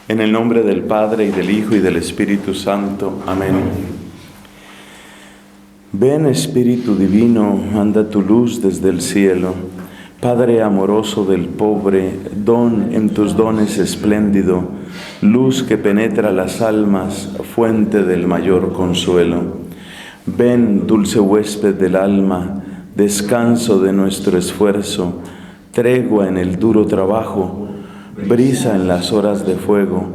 En el nombre del Padre, y del Hijo, y del Espíritu Santo. Amén. Ven, Espíritu Divino, manda tu luz desde el cielo. Padre amoroso del pobre, don en tus dones espléndido, luz que penetra las almas, fuente del mayor consuelo. Ven, dulce huésped del alma, descanso de nuestro esfuerzo, tregua en el duro trabajo, brisa en las horas de fuego,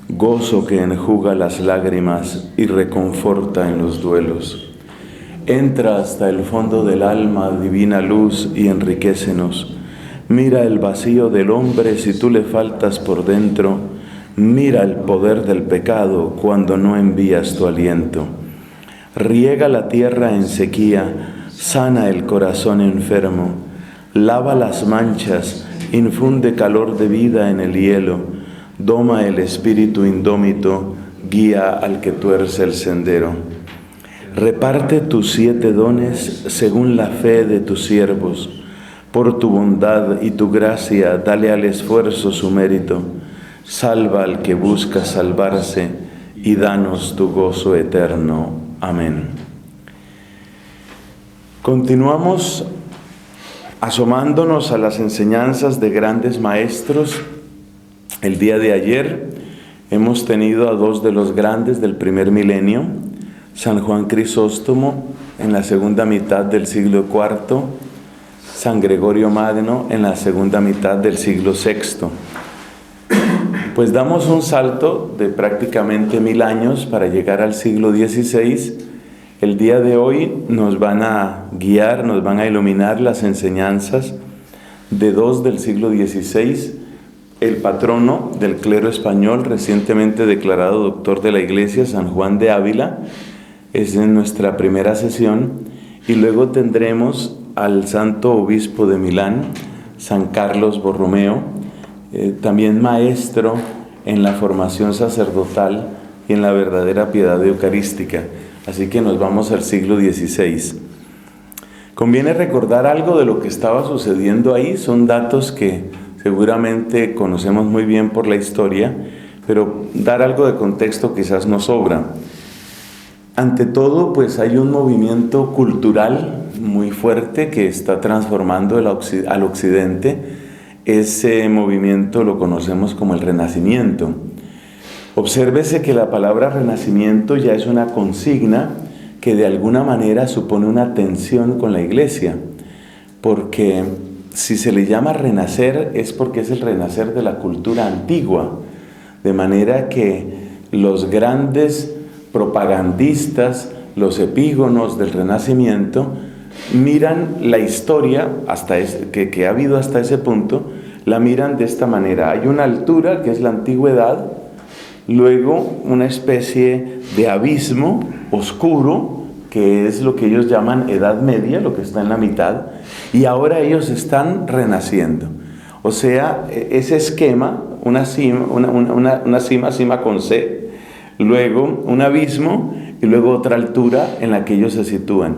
gozo que enjuga las lágrimas y reconforta en los duelos. Entra hasta el fondo del alma, divina luz, y enriquécenos. Mira el vacío del hombre si tú le faltas por dentro. Mira el poder del pecado cuando no envías tu aliento. Riega la tierra en sequía, sana el corazón enfermo, lava las manchas, infunde calor de vida en el hielo, doma el espíritu indómito, guía al que tuerce el sendero. Reparte tus 7 dones según la fe de tus siervos. Por tu bondad y tu gracia, dale al esfuerzo su mérito. Salva al que busca salvarse y danos tu gozo eterno. Amén. Continuamos asomándonos a las enseñanzas de grandes maestros. El día de ayer hemos tenido a 2 de los grandes del primer milenio, San Juan Crisóstomo en la segunda mitad del siglo IV, San Gregorio Magno en la segunda mitad del siglo VI. Pues damos un salto de prácticamente 1000 años para llegar al siglo XVI. El día de hoy nos van a guiar, nos van a iluminar las enseñanzas de 2 del siglo XVI, el patrono del clero español, recientemente declarado doctor de la Iglesia, San Juan de Ávila. Es en nuestra primera sesión, y luego tendremos al santo obispo de Milán, San Carlos Borromeo, también maestro en la formación sacerdotal y en la verdadera piedad eucarística. Así que nos vamos al siglo XVI. Conviene recordar algo de lo que estaba sucediendo ahí. Son datos que seguramente conocemos muy bien por la historia, pero dar algo de contexto quizás nos sobra. Ante todo, pues hay un movimiento cultural muy fuerte que está transformando al occidente. Ese movimiento lo conocemos como el Renacimiento. Obsérvese que la palabra renacimiento ya es una consigna que de alguna manera supone una tensión con la Iglesia, porque si se le llama renacer es porque es el renacer de la cultura antigua, de manera que los grandes propagandistas, los epígonos del Renacimiento, miran la historia que ha habido hasta ese punto, la miran de esta manera. Hay una altura que es la antigüedad, luego una especie de abismo oscuro, que es lo que ellos llaman Edad Media, lo que está en la mitad, y ahora ellos están renaciendo. O sea, ese esquema, una cima con C, luego un abismo y luego otra altura en la que ellos se sitúan.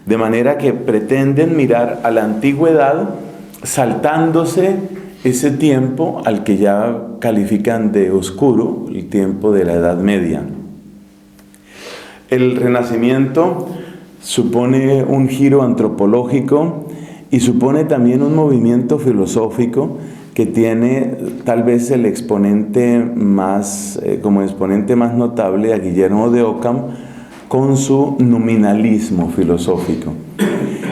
De manera que pretenden mirar a la antigüedad saltándose ese tiempo al que ya califican de oscuro, el tiempo de la Edad Media. El Renacimiento supone un giro antropológico y supone también un movimiento filosófico que tiene tal vez como exponente más notable a Guillermo de Ockham con su nominalismo filosófico.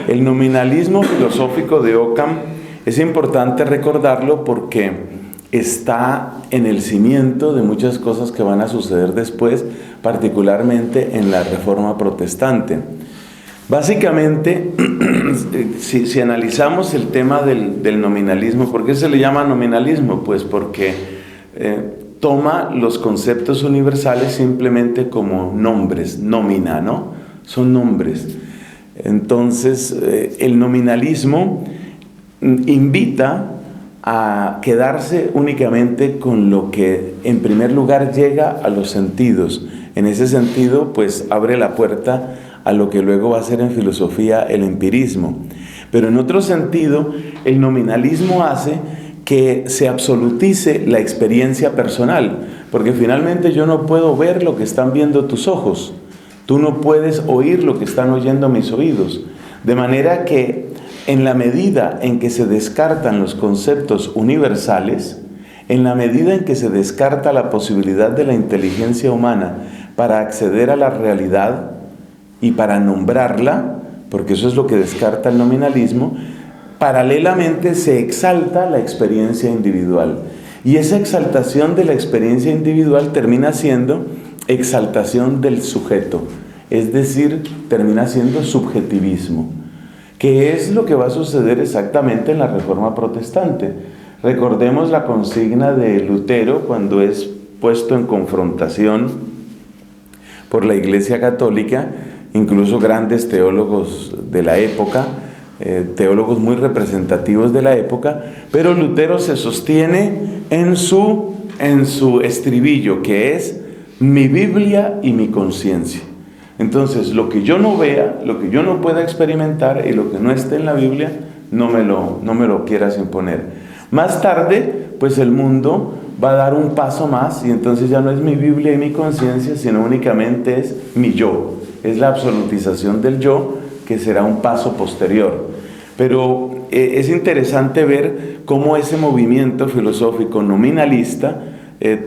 El nominalismo filosófico de Ockham es importante recordarlo porque está en el cimiento de muchas cosas que van a suceder después, particularmente en la Reforma Protestante. Básicamente, si analizamos el tema del nominalismo, ¿por qué se le llama nominalismo? Pues porque toma los conceptos universales simplemente como nombres, nómina, ¿no? Son nombres. Entonces, el nominalismo invita a quedarse únicamente con lo que en primer lugar llega a los sentidos. En ese sentido, pues abre la puerta a lo que luego va a ser en filosofía el empirismo. Pero en otro sentido, el nominalismo hace que se absolutice la experiencia personal, porque finalmente yo no puedo ver lo que están viendo tus ojos, tú no puedes oír lo que están oyendo mis oídos, de manera que en la medida en que se descartan los conceptos universales, en la medida en que se descarta la posibilidad de la inteligencia humana para acceder a la realidad y para nombrarla, porque eso es lo que descarta el nominalismo, paralelamente se exalta la experiencia individual. Y esa exaltación de la experiencia individual termina siendo exaltación del sujeto, es decir, termina siendo subjetivismo, que es lo que va a suceder exactamente en la Reforma Protestante. Recordemos la consigna de Lutero cuando es puesto en confrontación por la Iglesia Católica, incluso grandes teólogos de la época, teólogos muy representativos de la época, pero Lutero se sostiene en su estribillo, que es mi Biblia y mi conciencia. Entonces, lo que yo no vea, lo que yo no pueda experimentar y lo que no esté en la Biblia, no me lo quieras imponer. Más tarde, pues el mundo va a dar un paso más y entonces ya no es mi Biblia y mi conciencia, sino únicamente es mi yo. Es la absolutización del yo, que será un paso posterior. Pero es interesante ver cómo ese movimiento filosófico nominalista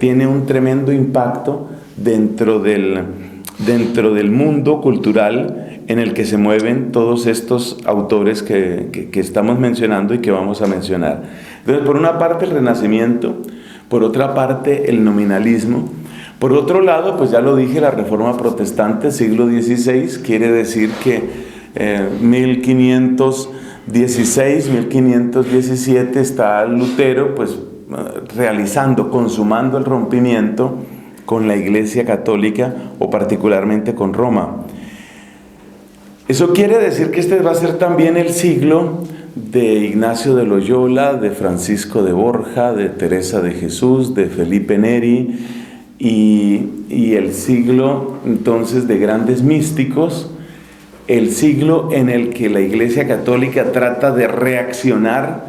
tiene un tremendo impacto dentro del mundo cultural en el que se mueven todos estos autores que estamos mencionando y que vamos a mencionar. Entonces, por una parte el Renacimiento, por otra parte el nominalismo, por otro lado, pues ya lo dije, la Reforma Protestante, siglo XVI, quiere decir que 1516, 1517 está Lutero pues consumando el rompimiento con la Iglesia Católica o particularmente con Roma. Eso quiere decir que este va a ser también el siglo de Ignacio de Loyola, de Francisco de Borja, de Teresa de Jesús, de Felipe Neri y el siglo entonces de grandes místicos, el siglo en el que la Iglesia Católica trata de reaccionar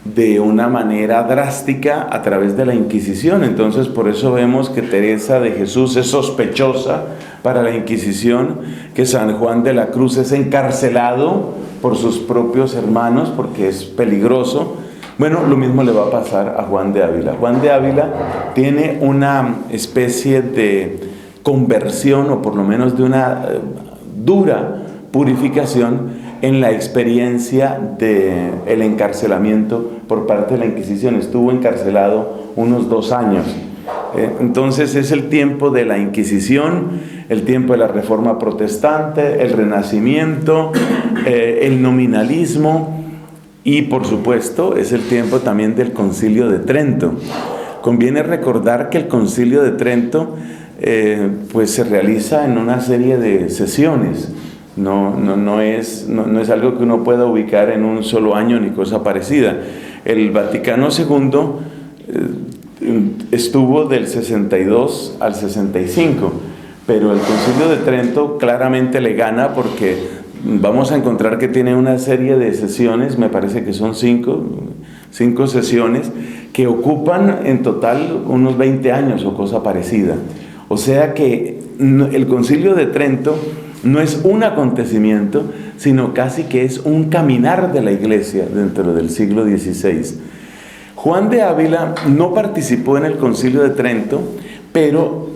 de una manera drástica a través de la Inquisición. Entonces, por eso vemos que Teresa de Jesús es sospechosa para la Inquisición, que San Juan de la Cruz es encarcelado por sus propios hermanos porque es peligroso. Bueno, lo mismo le va a pasar a Juan de Ávila. Juan de Ávila tiene una especie de conversión, o por lo menos de una dura purificación en la experiencia del encarcelamiento por parte de la Inquisición. Estuvo encarcelado unos 2 años. Entonces es el tiempo de la Inquisición, el tiempo de la Reforma Protestante, el Renacimiento, el nominalismo y por supuesto es el tiempo también del Concilio de Trento. Conviene recordar que el Concilio de Trento pues se realiza en una serie de sesiones. No es algo que uno pueda ubicar en un solo año ni cosa parecida. El Vaticano II estuvo del 62 al 65, pero el Concilio de Trento claramente le gana porque vamos a encontrar que tiene una serie de sesiones, me parece que son 5 sesiones, que ocupan en total unos 20 años o cosa parecida. O sea que el Concilio de Trento no es un acontecimiento, sino casi que es un caminar de la Iglesia dentro del siglo XVI. Juan de Ávila no participó en el Concilio de Trento, pero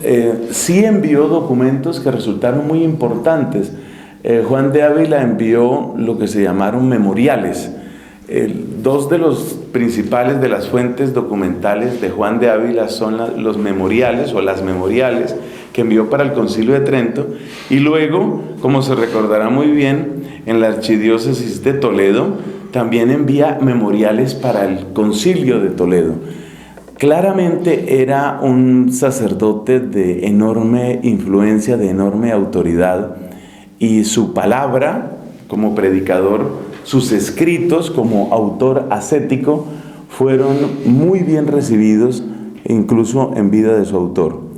sí envió documentos que resultaron muy importantes. Juan de Ávila envió lo que se llamaron memoriales. 2 de los principales de las fuentes documentales de Juan de Ávila son los memoriales o las memoriales que envió para el Concilio de Trento, y luego, como se recordará muy bien, en la Archidiócesis de Toledo también envía memoriales para el Concilio de Toledo. Claramente era un sacerdote de enorme influencia, de enorme autoridad, y su palabra como predicador, sus escritos como autor ascético fueron muy bien recibidos, incluso en vida de su autor.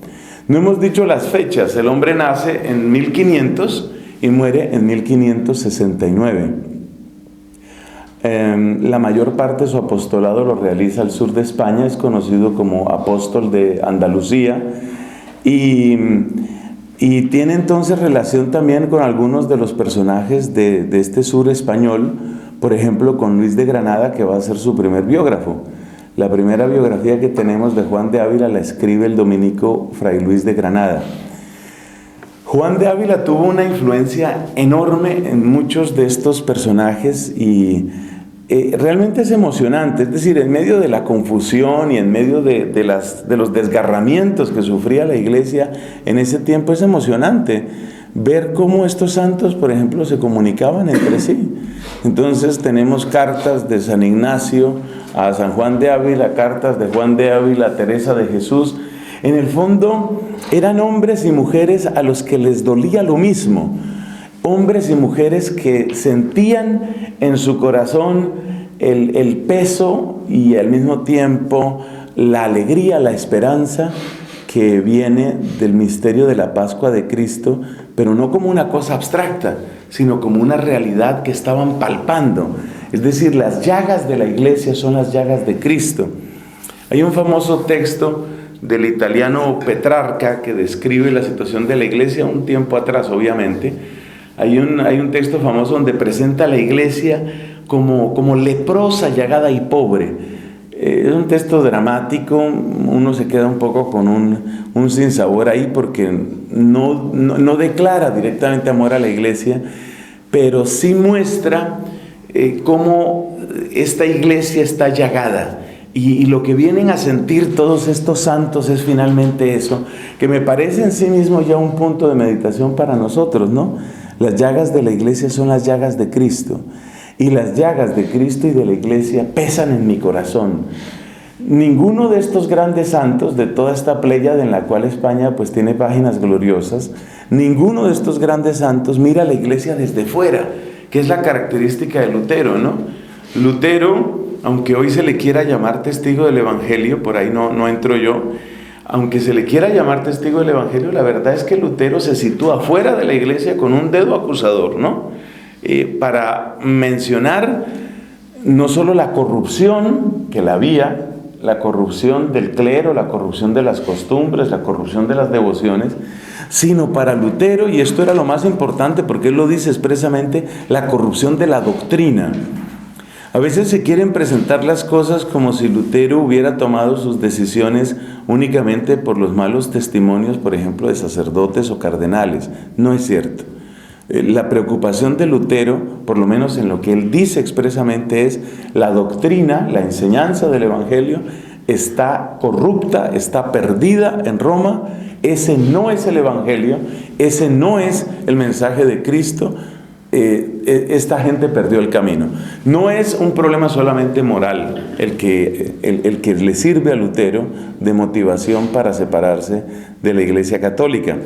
No hemos dicho las fechas. El hombre nace en 1500 y muere en 1569. La mayor parte de su apostolado lo realiza al sur de España, es conocido como apóstol de Andalucía y tiene entonces relación también con algunos de los personajes de este sur español, por ejemplo con Luis de Granada, que va a ser su primer biógrafo. La primera biografía que tenemos de Juan de Ávila la escribe el dominico Fray Luis de Granada. Juan de Ávila tuvo una influencia enorme en muchos de estos personajes y realmente es emocionante, es decir, en medio de la confusión y en medio de los desgarramientos que sufría la iglesia en ese tiempo, es emocionante ver cómo estos santos, por ejemplo, se comunicaban entre sí. Entonces tenemos cartas de San Ignacio a San Juan de Ávila, cartas de Juan de Ávila a Teresa de Jesús. En el fondo eran hombres y mujeres a los que les dolía lo mismo, hombres y mujeres que sentían en su corazón el peso y al mismo tiempo la alegría, la esperanza que viene del misterio de la Pascua de Cristo, pero no como una cosa abstracta, sino como una realidad que estaban palpando. Es decir, las llagas de la iglesia son las llagas de Cristo. Hay un famoso texto del italiano Petrarca que describe la situación de la iglesia un tiempo atrás, obviamente. Hay un texto famoso donde presenta a la iglesia como leprosa, llagada y pobre. Es un texto dramático, uno se queda un poco con un sinsabor ahí porque no declara directamente amor a la iglesia, pero sí muestra cómo esta iglesia está llagada. Y lo que vienen a sentir todos estos santos es finalmente eso, que me parece en sí mismo ya un punto de meditación para nosotros, ¿no? Las llagas de la iglesia son las llagas de Cristo. Y las llagas de Cristo y de la iglesia pesan en mi corazón. Ninguno de estos grandes santos, de toda esta pléyade en la cual España pues tiene páginas gloriosas, ninguno de estos grandes santos mira a la iglesia desde fuera, que es la característica de Lutero, ¿no? Lutero, aunque hoy se le quiera llamar testigo del Evangelio, por ahí no entro yo, aunque se le quiera llamar testigo del Evangelio, la verdad es que Lutero se sitúa fuera de la iglesia con un dedo acusador, ¿no? Para mencionar no solo la corrupción que la había, la corrupción del clero, la corrupción de las costumbres, la corrupción de las devociones, sino para Lutero, y esto era lo más importante porque él lo dice expresamente, la corrupción de la doctrina. A veces se quieren presentar las cosas como si Lutero hubiera tomado sus decisiones únicamente por los malos testimonios, por ejemplo, de sacerdotes o cardenales. No es cierto. La preocupación de Lutero, por lo menos en lo que él dice expresamente, es la doctrina, la enseñanza del Evangelio está corrupta, está perdida en Roma. Ese no es el Evangelio, ese no es el mensaje de Cristo. Esta gente perdió el camino. No es un problema solamente moral el que le sirve a Lutero de motivación para separarse de la Iglesia Católica.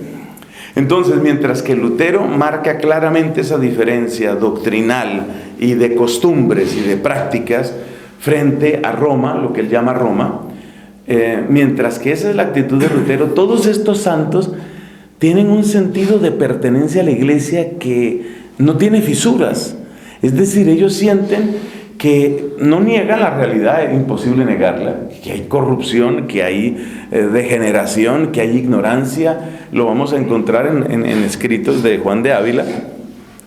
Entonces, mientras que Lutero marca claramente esa diferencia doctrinal y de costumbres y de prácticas frente a Roma, lo que él llama Roma, mientras que esa es la actitud de Lutero, todos estos santos tienen un sentido de pertenencia a la iglesia que no tiene fisuras. Es decir, ellos sienten que no niegan la realidad, es imposible negarla, que hay corrupción, que hay degeneración, que hay ignorancia. Lo vamos a encontrar en escritos de Juan de Ávila.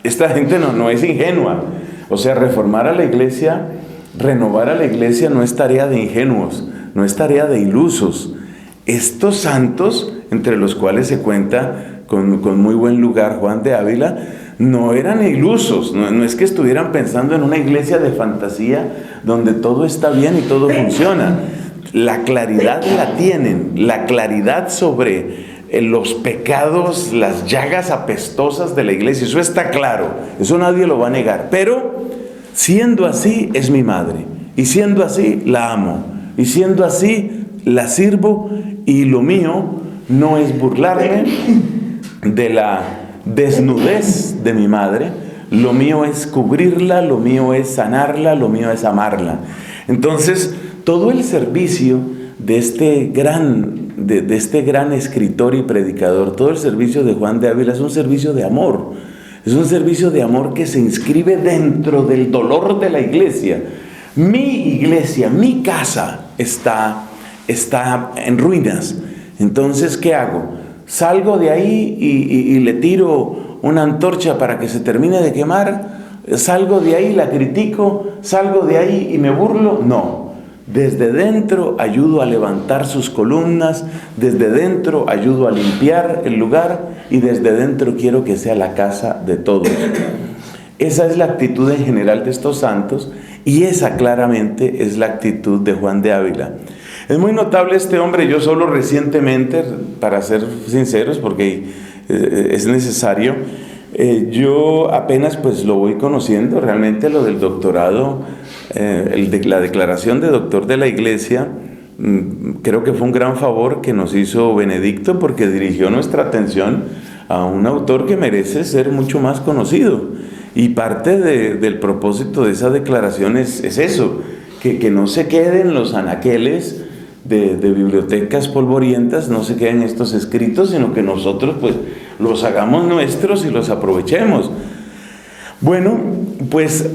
Esta gente no es ingenua. O sea, reformar a la iglesia, renovar a la iglesia no es tarea de ingenuos, no es tarea de ilusos. Estos santos, entre los cuales se cuenta con muy buen lugar Juan de Ávila, no eran ilusos, no es que estuvieran pensando en una iglesia de fantasía donde todo está bien y todo funciona. La claridad la tienen, la claridad sobre los pecados, las llagas apestosas de la iglesia, eso está claro, eso nadie lo va a negar. Pero siendo así es mi madre, y siendo así la amo, y siendo así la sirvo, y lo mío no es burlarme de la desnudez de mi madre, lo mío es cubrirla, lo mío es sanarla, lo mío es amarla. Entonces, todo el servicio de este gran escritor y predicador, todo el servicio de Juan de Ávila es un servicio de amor, Es un servicio de amor que se inscribe dentro del dolor de la iglesia. Mi iglesia, mi casa está en ruinas. Entonces, ¿qué hago? Salgo de ahí y le tiro una antorcha para que se termine de quemar. Salgo de ahí, la critico. Salgo de ahí y me burlo. No. Desde dentro ayudo a levantar sus columnas. Desde dentro ayudo a limpiar el lugar. Y desde dentro quiero que sea la casa de todos. Esa es la actitud en general de estos santos. Y esa claramente es la actitud de Juan de Ávila. Es muy notable este hombre. Yo solo recientemente, para ser sinceros, porque es necesario, yo apenas pues lo voy conociendo. Realmente lo del doctorado, la declaración de doctor de la Iglesia, creo que fue un gran favor que nos hizo Benedicto, porque dirigió nuestra atención a un autor que merece ser mucho más conocido. Y parte del propósito de esa declaración es eso, que no se queden los anaqueles de bibliotecas polvorientas, no se queden estos escritos, sino que nosotros pues los hagamos nuestros y los aprovechemos. Bueno, pues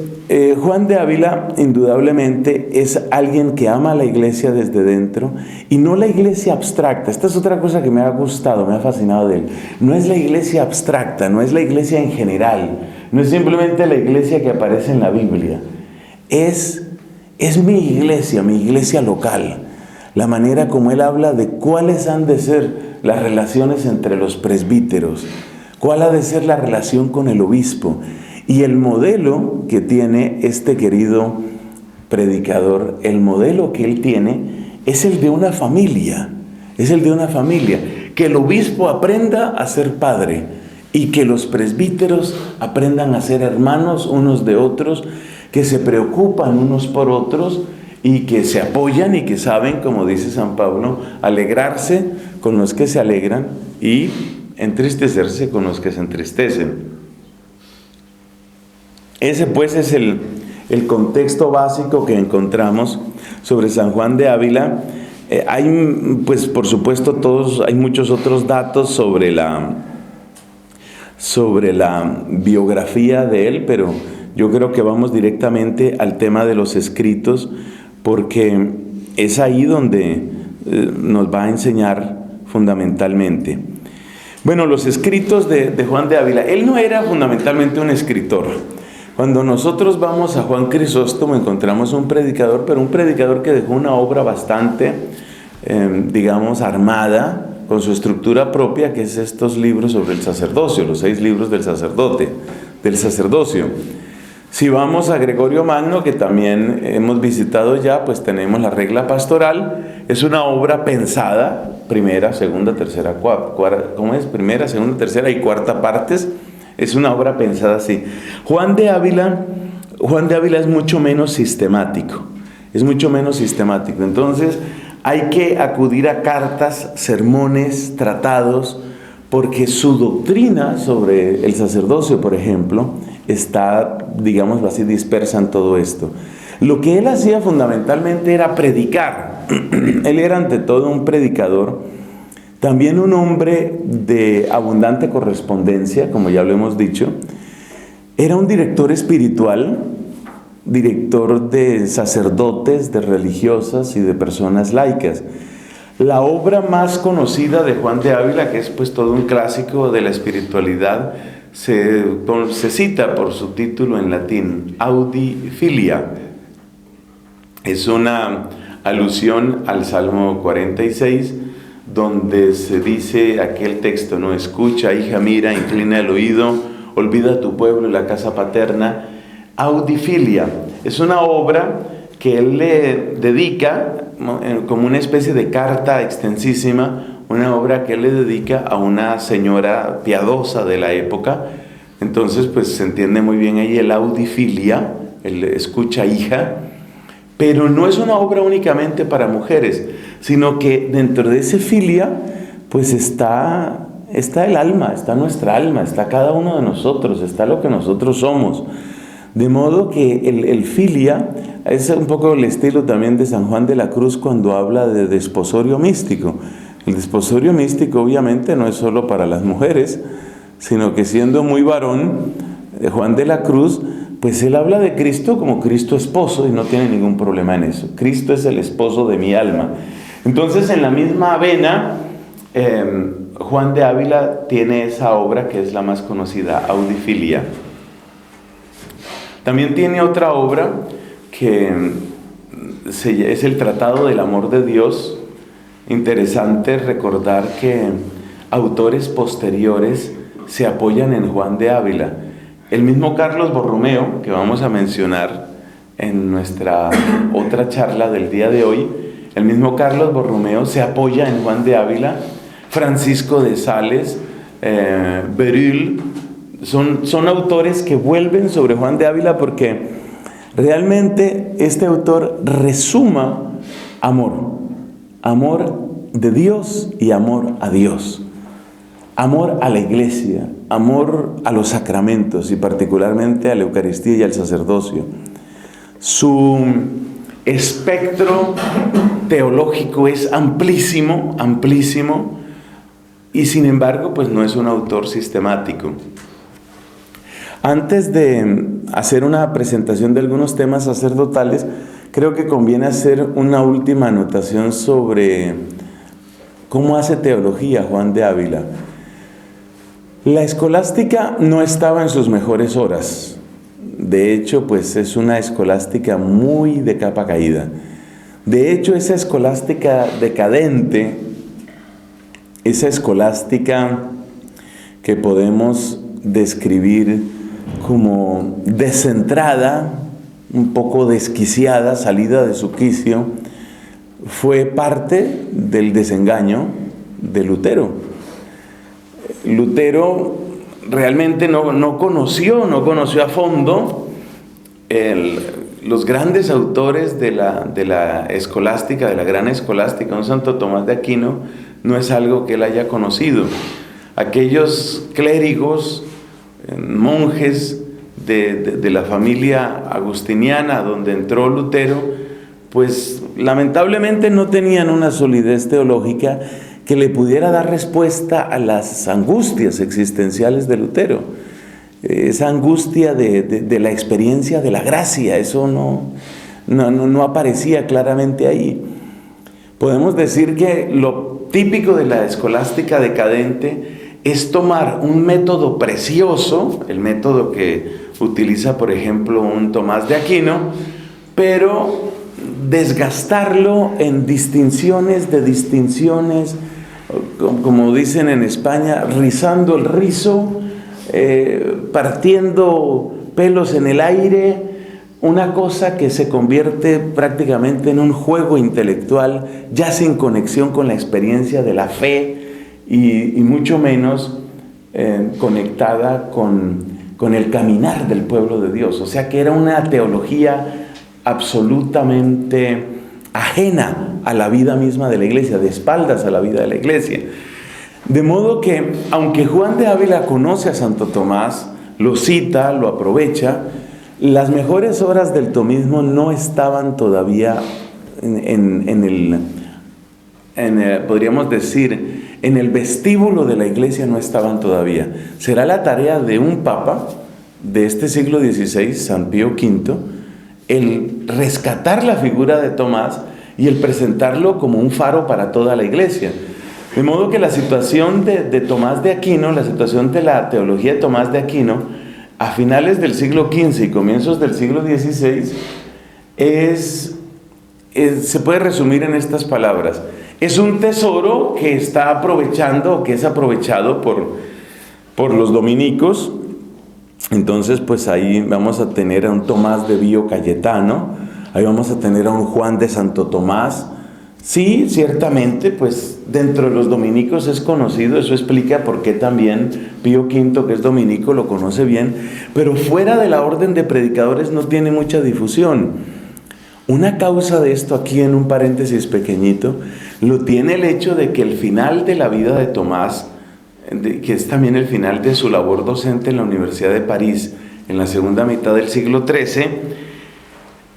Juan de Ávila indudablemente es alguien que ama a la iglesia desde dentro, y no la iglesia abstracta. Esta es otra cosa que me ha gustado, me ha fascinado de él. No es la iglesia abstracta, no es la iglesia en general, no es simplemente la iglesia que aparece en la Biblia. Es mi iglesia local. La manera como él habla de cuáles han de ser las relaciones entre los presbíteros, cuál ha de ser la relación con el obispo. Y el modelo que tiene este querido predicador, el modelo que él tiene, es el de una familia. Es el de una familia. Que el obispo aprenda a ser padre y que los presbíteros aprendan a ser hermanos unos de otros, que se preocupan unos por otros y que se apoyan y que saben, como dice San Pablo, alegrarse con los que se alegran y entristecerse con los que se entristecen. Ese pues es el contexto básico que encontramos sobre San Juan de Ávila. Hay, pues por supuesto, hay muchos otros datos sobre la biografía de él, pero yo creo que vamos directamente al tema de los escritos, porque es ahí donde nos va a enseñar fundamentalmente. Bueno, los escritos de Juan de Ávila. Él no era fundamentalmente un escritor. Cuando nosotros vamos a Juan Crisóstomo encontramos un predicador, pero un predicador que dejó una obra bastante, digamos, armada, con su estructura propia, que es estos libros sobre el sacerdocio, los 6 libros del sacerdocio. Si vamos a Gregorio Magno, que también hemos visitado ya, pues tenemos la regla pastoral. Es una obra pensada, primera, segunda, tercera, primera, segunda, tercera y cuarta partes. Es una obra pensada así. Juan de Ávila es mucho menos sistemático. Entonces, hay que acudir a cartas, sermones, tratados, porque su doctrina sobre el sacerdocio, por ejemplo, está, digámoslo así, dispersa en todo esto. Lo que él hacía fundamentalmente era predicar. Él era ante todo un predicador, también un hombre de abundante correspondencia, como ya lo hemos dicho. Era un director espiritual, director de sacerdotes, de religiosas y de personas laicas. La obra más conocida de Juan de Ávila, que es pues todo un clásico de la espiritualidad, se cita por su título en latín, Audi Filia. Es una alusión al Salmo 46, donde se dice aquel texto, ¿no? Escucha, hija, mira, inclina el oído, olvida tu pueblo y la casa paterna. Audi Filia es una obra que él le dedica, ¿no?, como una especie de carta extensísima, una obra que él le dedica a una señora piadosa de la época. Entonces pues se entiende muy bien ahí el Audi Filia, el escucha, hija. Pero no es una obra únicamente para mujeres, sino que dentro de ese filia pues está el alma, está nuestra alma, está cada uno de nosotros, está lo que nosotros somos. De modo que el filia es un poco el estilo también de San Juan de la Cruz cuando habla de desposorio místico. El desposorio místico obviamente no es solo para las mujeres, sino que siendo muy varón, Juan de la Cruz, pues él habla de Cristo como Cristo esposo y no tiene ningún problema en eso. Cristo es el esposo de mi alma. Entonces, en la misma vena, Juan de Ávila tiene esa obra que es la más conocida, Audifilia. También tiene otra obra que es el Tratado del Amor de Dios. Interesante recordar que autores posteriores se apoyan en Juan de Ávila. El mismo Carlos Borromeo, que vamos a mencionar en nuestra otra charla del día de hoy, el mismo Carlos Borromeo se apoya en Juan de Ávila. Francisco de Sales, Berulle, son autores que vuelven sobre Juan de Ávila porque realmente este autor resuma amor de Dios y amor a Dios, amor a la iglesia, amor a los sacramentos y particularmente a la Eucaristía y al sacerdocio. Su espectro teológico es amplísimo, amplísimo, y sin embargo, pues no es un autor sistemático. Antes de hacer una presentación de algunos temas sacerdotales, creo que conviene hacer una última anotación sobre cómo hace teología Juan de Ávila. La escolástica no estaba en sus mejores horas. De hecho, pues es una escolástica muy de capa caída. De hecho, esa escolástica decadente, esa escolástica que podemos describir como descentrada, un poco desquiciada, salida de su quicio, fue parte del desengaño de Lutero. Lutero realmente no conoció a fondo los grandes autores de la escolástica, de la gran escolástica. Un Santo Tomás de Aquino no es algo que él haya conocido. Aquellos clérigos, monjes de la familia agustiniana donde entró Lutero, pues lamentablemente no tenían una solidez teológica que le pudiera dar respuesta a las angustias existenciales de Lutero. Esa angustia de la experiencia de la gracia, eso no aparecía claramente ahí. Podemos decir que lo típico de la escolástica decadente es tomar un método precioso, el método que utiliza, por ejemplo, un Tomás de Aquino, pero desgastarlo en distinciones, como dicen en España, rizando el rizo, partiendo pelos en el aire, una cosa que se convierte prácticamente en un juego intelectual, ya sin conexión con la experiencia de la fe y mucho menos conectada con el caminar del pueblo de Dios. O sea que era una teología absolutamente ajena a la vida misma de la iglesia, de espaldas a la vida de la iglesia. De modo que, aunque Juan de Ávila conoce a Santo Tomás, lo cita, lo aprovecha, las mejores horas del tomismo no estaban todavía podríamos decir, en el vestíbulo de la iglesia no estaban todavía. Será la tarea de un papa de este siglo XVI, San Pío V, el rescatar la figura de Tomás y el presentarlo como un faro para toda la iglesia. De modo que la situación de Tomás de Aquino, la situación de la teología de Tomás de Aquino, a finales del siglo XV y comienzos del siglo XVI, se puede resumir en estas palabras. Es un tesoro que está aprovechando, que es aprovechado por los dominicos. Entonces, pues ahí vamos a tener a un Tomás de Bio Cayetano, ahí vamos a tener a un Juan de Santo Tomás. Sí, ciertamente, pues dentro de los dominicos es conocido, eso explica por qué también Pío V, que es dominico, lo conoce bien, pero fuera de la orden de predicadores no tiene mucha difusión. Una causa de esto, aquí en un paréntesis pequeñito, lo tiene el hecho de que el final de la vida de Tomás, que es también el final de su labor docente en la Universidad de París, en la segunda mitad del siglo XIII,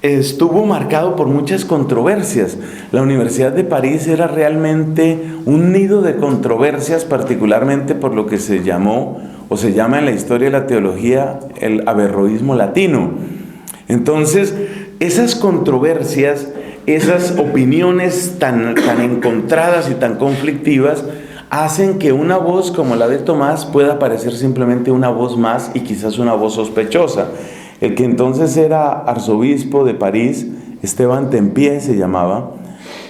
estuvo marcado por muchas controversias. La Universidad de París era realmente un nido de controversias, particularmente por lo que se llamó o se llama en la historia de la teología el averroísmo latino. Entonces, esas controversias, esas opiniones tan encontradas y tan conflictivas, hacen que una voz como la de Tomás pueda parecer simplemente una voz más y quizás una voz sospechosa. El que entonces era arzobispo de París, Esteban Tempié se llamaba,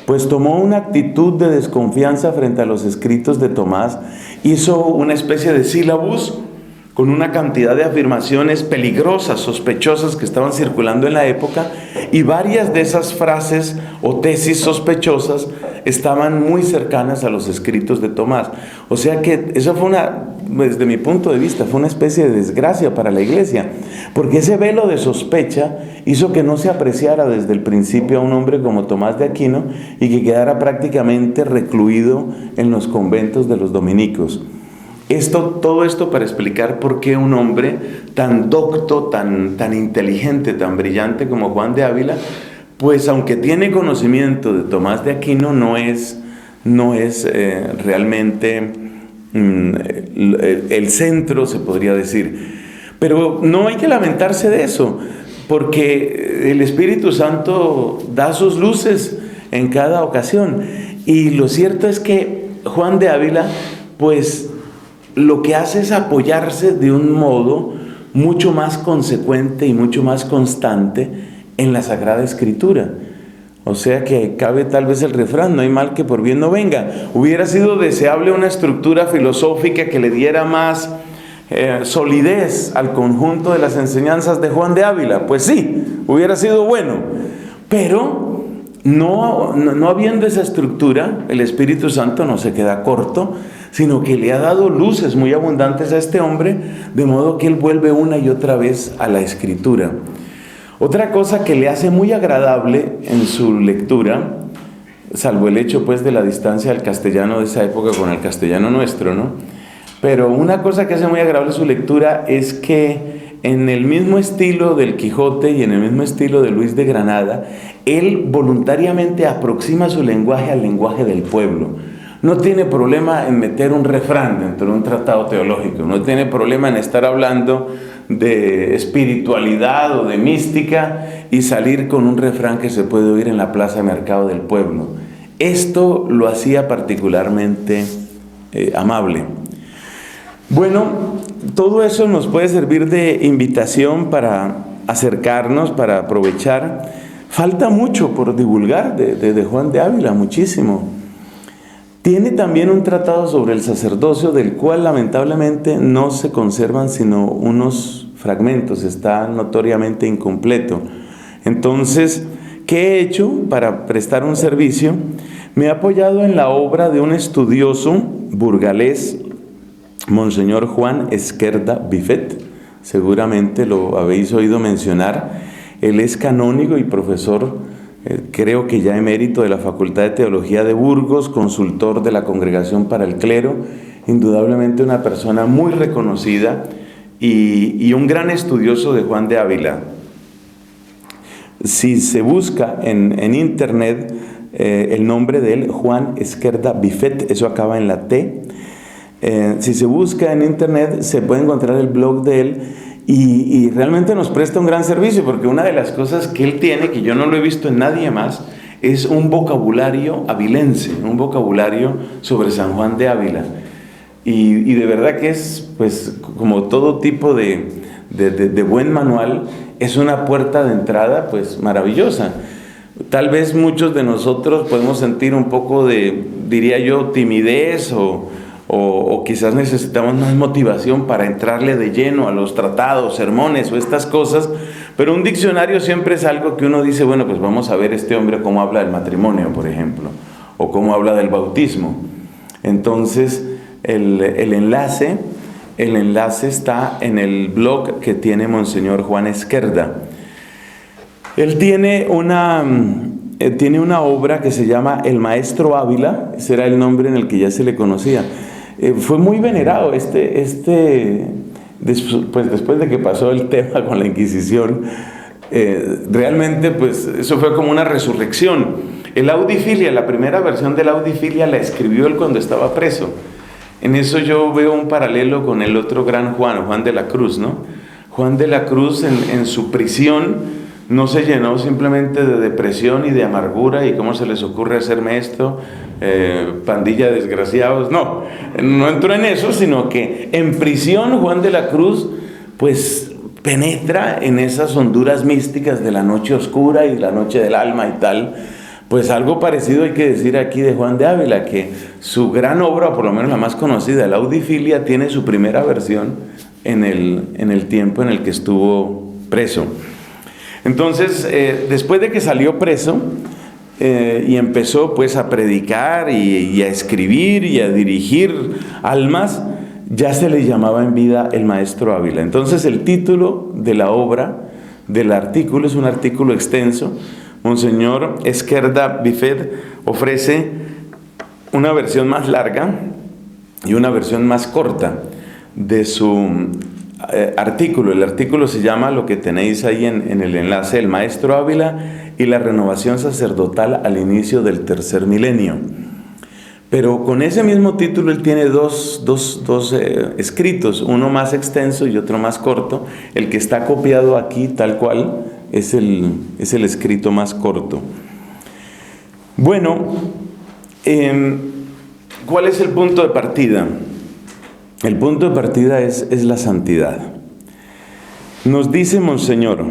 pues tomó una actitud de desconfianza frente a los escritos de Tomás, hizo una especie de sílabus con una cantidad de afirmaciones peligrosas, sospechosas que estaban circulando en la época, y varias de esas frases o tesis sospechosas estaban muy cercanas a los escritos de Tomás. O sea que eso fue desde mi punto de vista, fue una especie de desgracia para la iglesia, porque ese velo de sospecha hizo que no se apreciara desde el principio a un hombre como Tomás de Aquino y que quedara prácticamente recluido en los conventos de los dominicos. Todo esto para explicar por qué un hombre tan docto, tan inteligente, tan brillante como Juan de Ávila, pues aunque tiene conocimiento de Tomás de Aquino, no es realmente el centro, se podría decir. Pero no hay que lamentarse de eso, porque el Espíritu Santo da sus luces en cada ocasión. Y lo cierto es que Juan de Ávila, pues, lo que hace es apoyarse de un modo mucho más consecuente y mucho más constante en la Sagrada Escritura. O sea que cabe tal vez el refrán, no hay mal que por bien no venga. Hubiera sido deseable una estructura filosófica que le diera más solidez al conjunto de las enseñanzas de Juan de Ávila. Pues sí, hubiera sido bueno, pero no habiendo esa estructura, el Espíritu Santo no se queda corto, sino que le ha dado luces muy abundantes a este hombre, de modo que él vuelve una y otra vez a la Escritura. Otra cosa que le hace muy agradable en su lectura, salvo el hecho pues de la distancia del castellano de esa época con el castellano nuestro, ¿no? Pero una cosa que hace muy agradable su lectura es que en el mismo estilo del Quijote y en el mismo estilo de Luis de Granada, él voluntariamente aproxima su lenguaje al lenguaje del pueblo. No tiene problema en meter un refrán dentro de un tratado teológico, no tiene problema en estar hablando de espiritualidad o de mística y salir con un refrán que se puede oír en la plaza de mercado del pueblo. Esto lo hacía particularmente amable. Bueno, todo eso nos puede servir de invitación para acercarnos, para aprovechar. Falta mucho por divulgar de Juan de Ávila, muchísimo. Tiene también un tratado sobre el sacerdocio, del cual lamentablemente no se conservan sino unos fragmentos, está notoriamente incompleto. Entonces, ¿qué he hecho para prestar un servicio? Me he apoyado en la obra de un estudioso burgalés, Monseñor Juan Esquerda Bifet, seguramente lo habéis oído mencionar. Él es canónigo y profesor, creo que ya emérito de la Facultad de Teología de Burgos, consultor de la Congregación para el Clero, indudablemente una persona muy reconocida y un gran estudioso de Juan de Ávila. Si se busca en internet el nombre de él, Juan Esquerda Bifet, eso acaba en la T. Si se busca en internet se puede encontrar el blog de él y realmente nos presta un gran servicio, porque una de las cosas que él tiene, que yo no lo he visto en nadie más, es un vocabulario avilense, un vocabulario sobre San Juan de Ávila. Y de verdad que es, pues, como todo tipo de buen manual, es una puerta de entrada, pues, maravillosa. Tal vez muchos de nosotros podemos sentir un poco de, diría yo, timidez o quizás necesitamos más motivación para entrarle de lleno a los tratados, sermones o estas cosas, pero un diccionario siempre es algo que uno dice, bueno, pues vamos a ver este hombre cómo habla del matrimonio, por ejemplo, o cómo habla del bautismo. Entonces, el enlace está en el blog que tiene Monseñor Juan Esquerda. Él tiene una obra que se llama El Maestro Ávila, ese era el nombre en el que ya se le conocía. Fue muy venerado después de que pasó el tema con la Inquisición, realmente pues eso fue como una resurrección. El Audifilia, la primera versión del Audifilia la escribió él cuando estaba preso. En eso yo veo un paralelo con el otro gran Juan, Juan de la Cruz, ¿no? Juan de la Cruz en su prisión no se llenó simplemente de depresión y de amargura y cómo se les ocurre hacerme esto, pandilla de desgraciados. No, no entró en eso, sino que en prisión Juan de la Cruz pues penetra en esas honduras místicas de la noche oscura y la noche del alma y tal. Pues algo parecido hay que decir aquí de Juan de Ávila, que su gran obra, o por lo menos la más conocida, la Audifilia, tiene su primera versión en el tiempo en el que estuvo preso. Entonces, después de que salió preso y empezó pues a predicar y a escribir y a dirigir almas, ya se le llamaba en vida el Maestro Ávila. Entonces el título de la obra, del artículo, es un artículo extenso. Monseñor Esquerda Bifed ofrece una versión más larga y una versión más corta de su artículo. El artículo se llama, lo que tenéis ahí en el enlace, El Maestro Ávila y la renovación sacerdotal al inicio del tercer milenio. Pero con ese mismo título él tiene dos escritos, uno más extenso y otro más corto. El que está copiado aquí tal cual es el escrito más corto. Bueno, ¿cuál es el punto de partida? El punto de partida es la santidad. Nos dice Monseñor: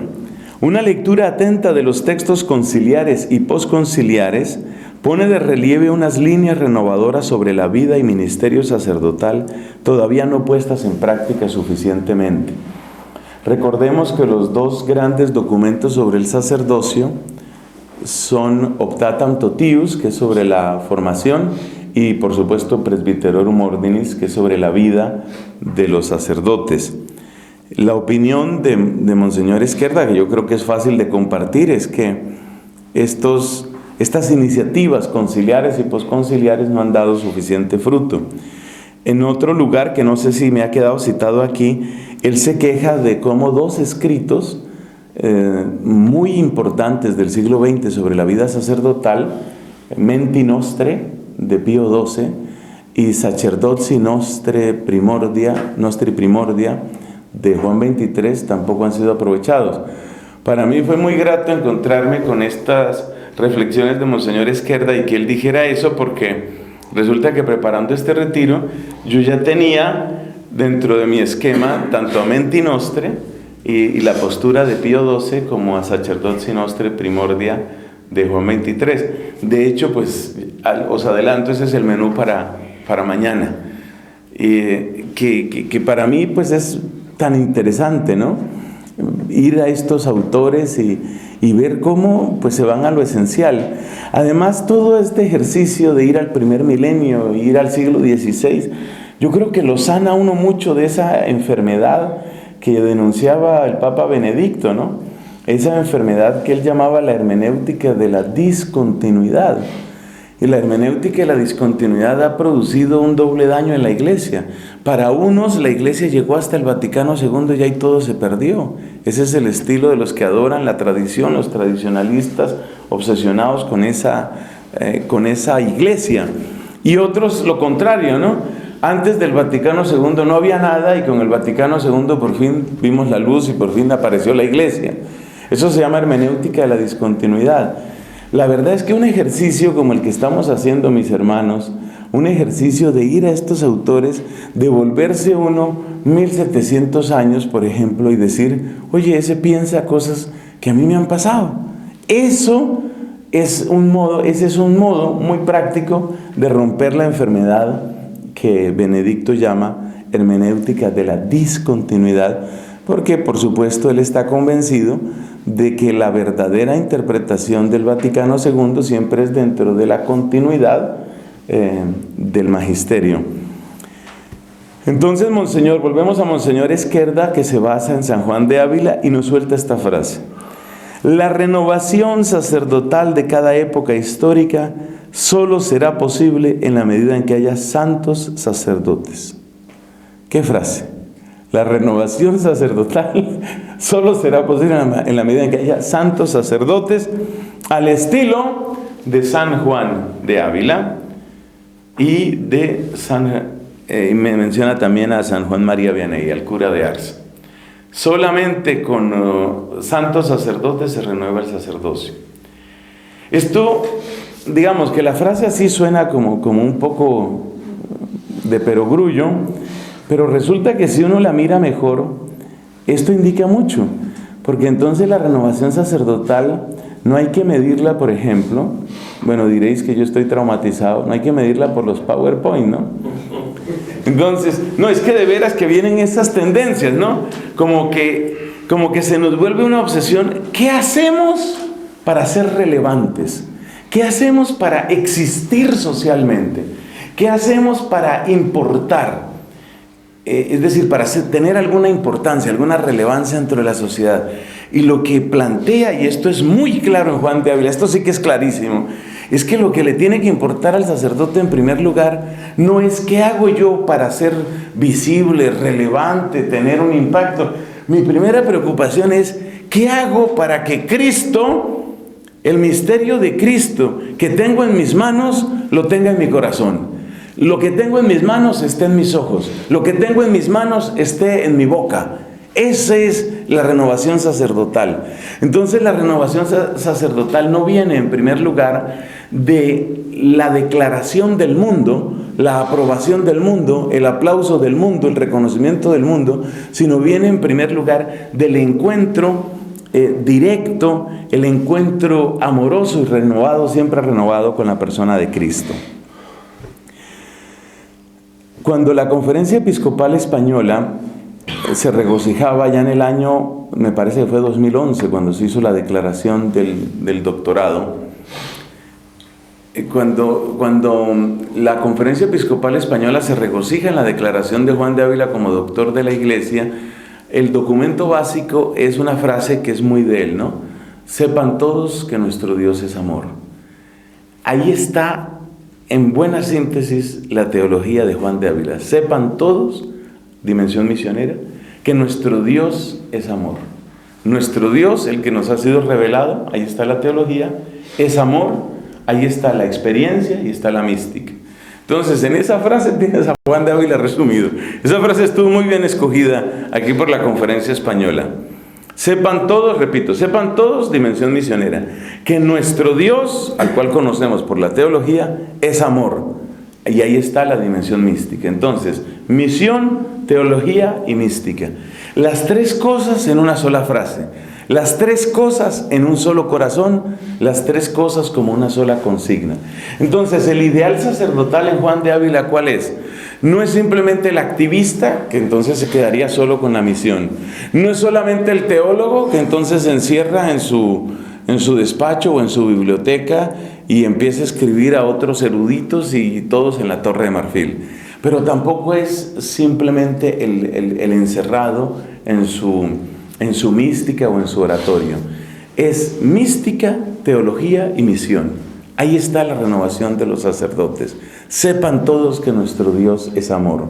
una lectura atenta de los textos conciliares y posconciliares pone de relieve unas líneas renovadoras sobre la vida y ministerio sacerdotal todavía no puestas en práctica suficientemente. Recordemos que los dos grandes documentos sobre el sacerdocio son Optatam Totius, que es sobre la formación, y por supuesto Presbyterorum Ordinis, que es sobre la vida de los sacerdotes. La opinión de Monseñor Esquerda, que yo creo que es fácil de compartir, es que estas iniciativas conciliares y posconciliares no han dado suficiente fruto. En otro lugar, que no sé si me ha quedado citado aquí, él se queja de cómo dos escritos muy importantes del siglo XX sobre la vida sacerdotal, Menti Nostre de Pío XII y Sacerdotii Nostri Primordia de Juan XXIII, tampoco han sido aprovechados. Para mí fue muy grato encontrarme con estas reflexiones de Monseñor Esquerda y que él dijera eso, porque resulta que preparando este retiro yo ya tenía dentro de mi esquema tanto a Menti Nostre y la postura de Pío XII como a Sacerdotii Nostri Primordia de Juan XXIII. De hecho, pues os adelanto, ese es el menú para mañana, que para mí pues es tan interesante, ¿no? Ir a estos autores y ver cómo pues se van a lo esencial. Además, todo este ejercicio de ir al primer milenio, ir al siglo XVI, yo creo que lo sana uno mucho de esa enfermedad que denunciaba el Papa Benedicto, ¿no? Esa enfermedad que él llamaba la hermenéutica de la discontinuidad. Y la hermenéutica de la discontinuidad ha producido un doble daño en la Iglesia. Para unos, la Iglesia llegó hasta el Vaticano II y ahí todo se perdió. Ese es el estilo de los que adoran la tradición, los tradicionalistas obsesionados con esa Iglesia. Y otros lo contrario, ¿no? Antes del Vaticano II no había nada y con el Vaticano II por fin vimos la luz y por fin apareció la Iglesia. Eso se llama hermenéutica de la discontinuidad. La verdad es que un ejercicio como el que estamos haciendo, mis hermanos, un ejercicio de ir a estos autores, de volverse uno 1700 años, por ejemplo, y decir, oye, ese piensa cosas que a mí me han pasado. Ese es un modo muy práctico de romper la enfermedad que Benedicto llama hermenéutica de la discontinuidad, porque por supuesto él está convencido de que la verdadera interpretación del Vaticano II siempre es dentro de la continuidad del magisterio. Entonces, volvemos a Monseñor Esquerda, que se basa en San Juan de Ávila y nos suelta esta frase: la renovación sacerdotal de cada época histórica solo será posible en la medida en que haya santos sacerdotes. ¿Qué frase? La renovación sacerdotal solo será posible en la medida en que haya santos sacerdotes al estilo de San Juan de Ávila y de San y me menciona también a San Juan María Vianney, al cura de Ars. Solamente con santos sacerdotes se renueva el sacerdocio. Esto, digamos que la frase así suena como un poco de perogrullo, pero resulta que si uno la mira mejor, esto indica mucho, porque entonces la renovación sacerdotal no hay que medirla, por ejemplo, bueno, diréis que yo estoy traumatizado, no hay que medirla por los PowerPoint, ¿no? Entonces, no, es que de veras que vienen esas tendencias, ¿no? Como que se nos vuelve una obsesión. ¿Qué hacemos para ser relevantes? ¿Qué hacemos para existir socialmente? ¿Qué hacemos para importar? Es decir, para tener alguna importancia, alguna relevancia dentro de la sociedad. Y lo que plantea, y esto es muy claro en Juan de Ávila, esto sí que es clarísimo, es que lo que le tiene que importar al sacerdote en primer lugar no es qué hago yo para ser visible, relevante, tener un impacto. Mi primera preocupación es qué hago para que Cristo, el misterio de Cristo que tengo en mis manos, lo tenga en mi corazón. Lo que tengo en mis manos esté en mis ojos. Lo que tengo en mis manos esté en mi boca. Esa es la renovación sacerdotal. Entonces la renovación sacerdotal no viene en primer lugar de la declaración del mundo, la aprobación del mundo, el aplauso del mundo, el reconocimiento del mundo, sino viene en primer lugar del encuentro directo, el encuentro amoroso y renovado, siempre renovado con la persona de Cristo. Cuando la Conferencia Episcopal Española se regocijaba ya en el año, me parece que fue 2011, cuando se hizo la declaración del doctorado, cuando la Conferencia Episcopal Española se regocija en la declaración de Juan de Ávila como doctor de la Iglesia, el documento básico es una frase que es muy de él, ¿no? Sepan todos que nuestro Dios es amor. Ahí está, en buena síntesis, la teología de Juan de Ávila. Sepan todos, dimensión misionera, que nuestro Dios es amor. Nuestro Dios, el que nos ha sido revelado, ahí está la teología, es amor, ahí está la experiencia y está la mística. Entonces, en esa frase tienes a Juan de Ávila resumido. Esa frase estuvo muy bien escogida aquí por la Conferencia Española. Sepan todos, repito, sepan todos, dimensión misionera, que nuestro Dios, al cual conocemos por la teología, es amor. Y ahí está la dimensión mística. Entonces, misión, teología y mística. Las tres cosas en una sola frase. Las tres cosas en un solo corazón. Las tres cosas como una sola consigna. Entonces, el ideal sacerdotal en Juan de Ávila, ¿cuál es? No es simplemente el activista, que entonces se quedaría solo con la misión. No es solamente el teólogo, que entonces se encierra en su despacho o en su biblioteca y empieza a escribir a otros eruditos y todos en la Torre de Marfil. Pero tampoco es simplemente el encerrado en su mística o en su oratorio. Es mística, teología y misión. Ahí está la renovación de los sacerdotes. Sepan todos que nuestro Dios es amor.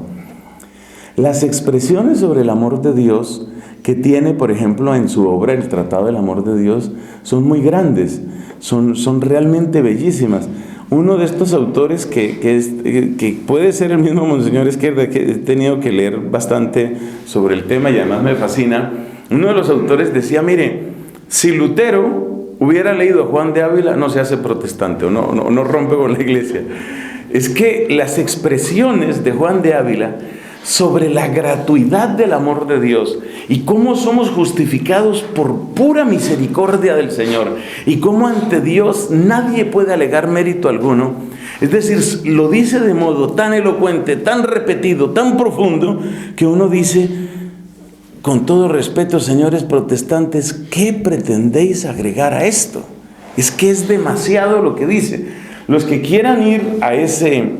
Las expresiones sobre el amor de Dios que tiene, por ejemplo, en su obra El Tratado del Amor de Dios, son muy grandes, son realmente bellísimas. Uno de estos autores que puede ser el mismo Monseñor Esquerda, que he tenido que leer bastante sobre el tema y además me fascina, uno de los autores decía, mire, si Lutero hubiera leído a Juan de Ávila, no se hace protestante o no rompe con la iglesia. Es que las expresiones de Juan de Ávila sobre la gratuidad del amor de Dios y cómo somos justificados por pura misericordia del Señor y cómo ante Dios nadie puede alegar mérito alguno, es decir, lo dice de modo tan elocuente, tan repetido, tan profundo, que uno dice, con todo respeto, señores protestantes, ¿qué pretendéis agregar a esto? Es que es demasiado lo que dice. Los que quieran ir a ese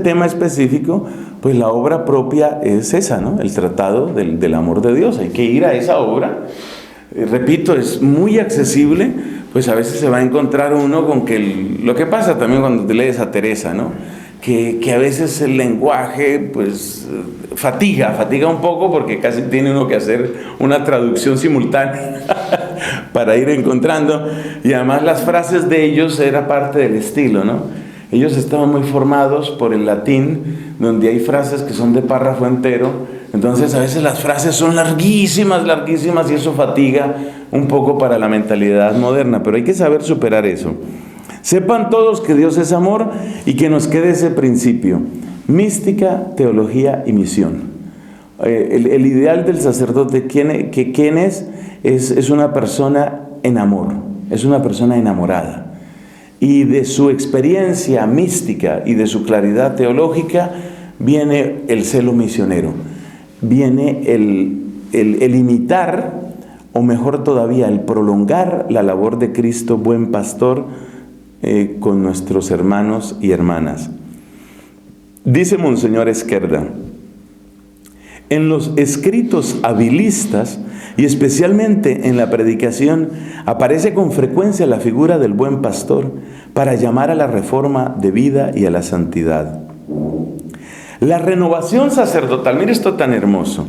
tema específico, pues la obra propia es esa, ¿no? El Tratado del Amor de Dios. Hay que ir a esa obra. Repito, es muy accesible, pues a veces se va a encontrar uno con que lo que pasa también cuando te lees a Teresa, ¿no? Que a veces el lenguaje pues fatiga un poco porque casi tiene uno que hacer una traducción simultánea para ir encontrando, y además las frases de ellos era parte del estilo, ¿no? Ellos estaban muy formados por el latín donde hay frases que son de párrafo entero. Entonces a veces las frases son larguísimas, larguísimas, y eso fatiga un poco para la mentalidad moderna, pero hay que saber superar eso. Sepan todos que Dios es amor y que nos quede ese principio: mística, teología y misión. El ideal del sacerdote, ¿quién es? Es una persona en amor, es una persona enamorada. Y de su experiencia mística y de su claridad teológica viene el celo misionero, viene el imitar, o mejor todavía, el prolongar la labor de Cristo, buen pastor, con nuestros hermanos y hermanas. Dice Monseñor Esquerda: en los escritos habilistas y especialmente en la predicación aparece con frecuencia la figura del buen pastor para llamar a la reforma de vida y a la santidad. La renovación sacerdotal, mire esto tan hermoso.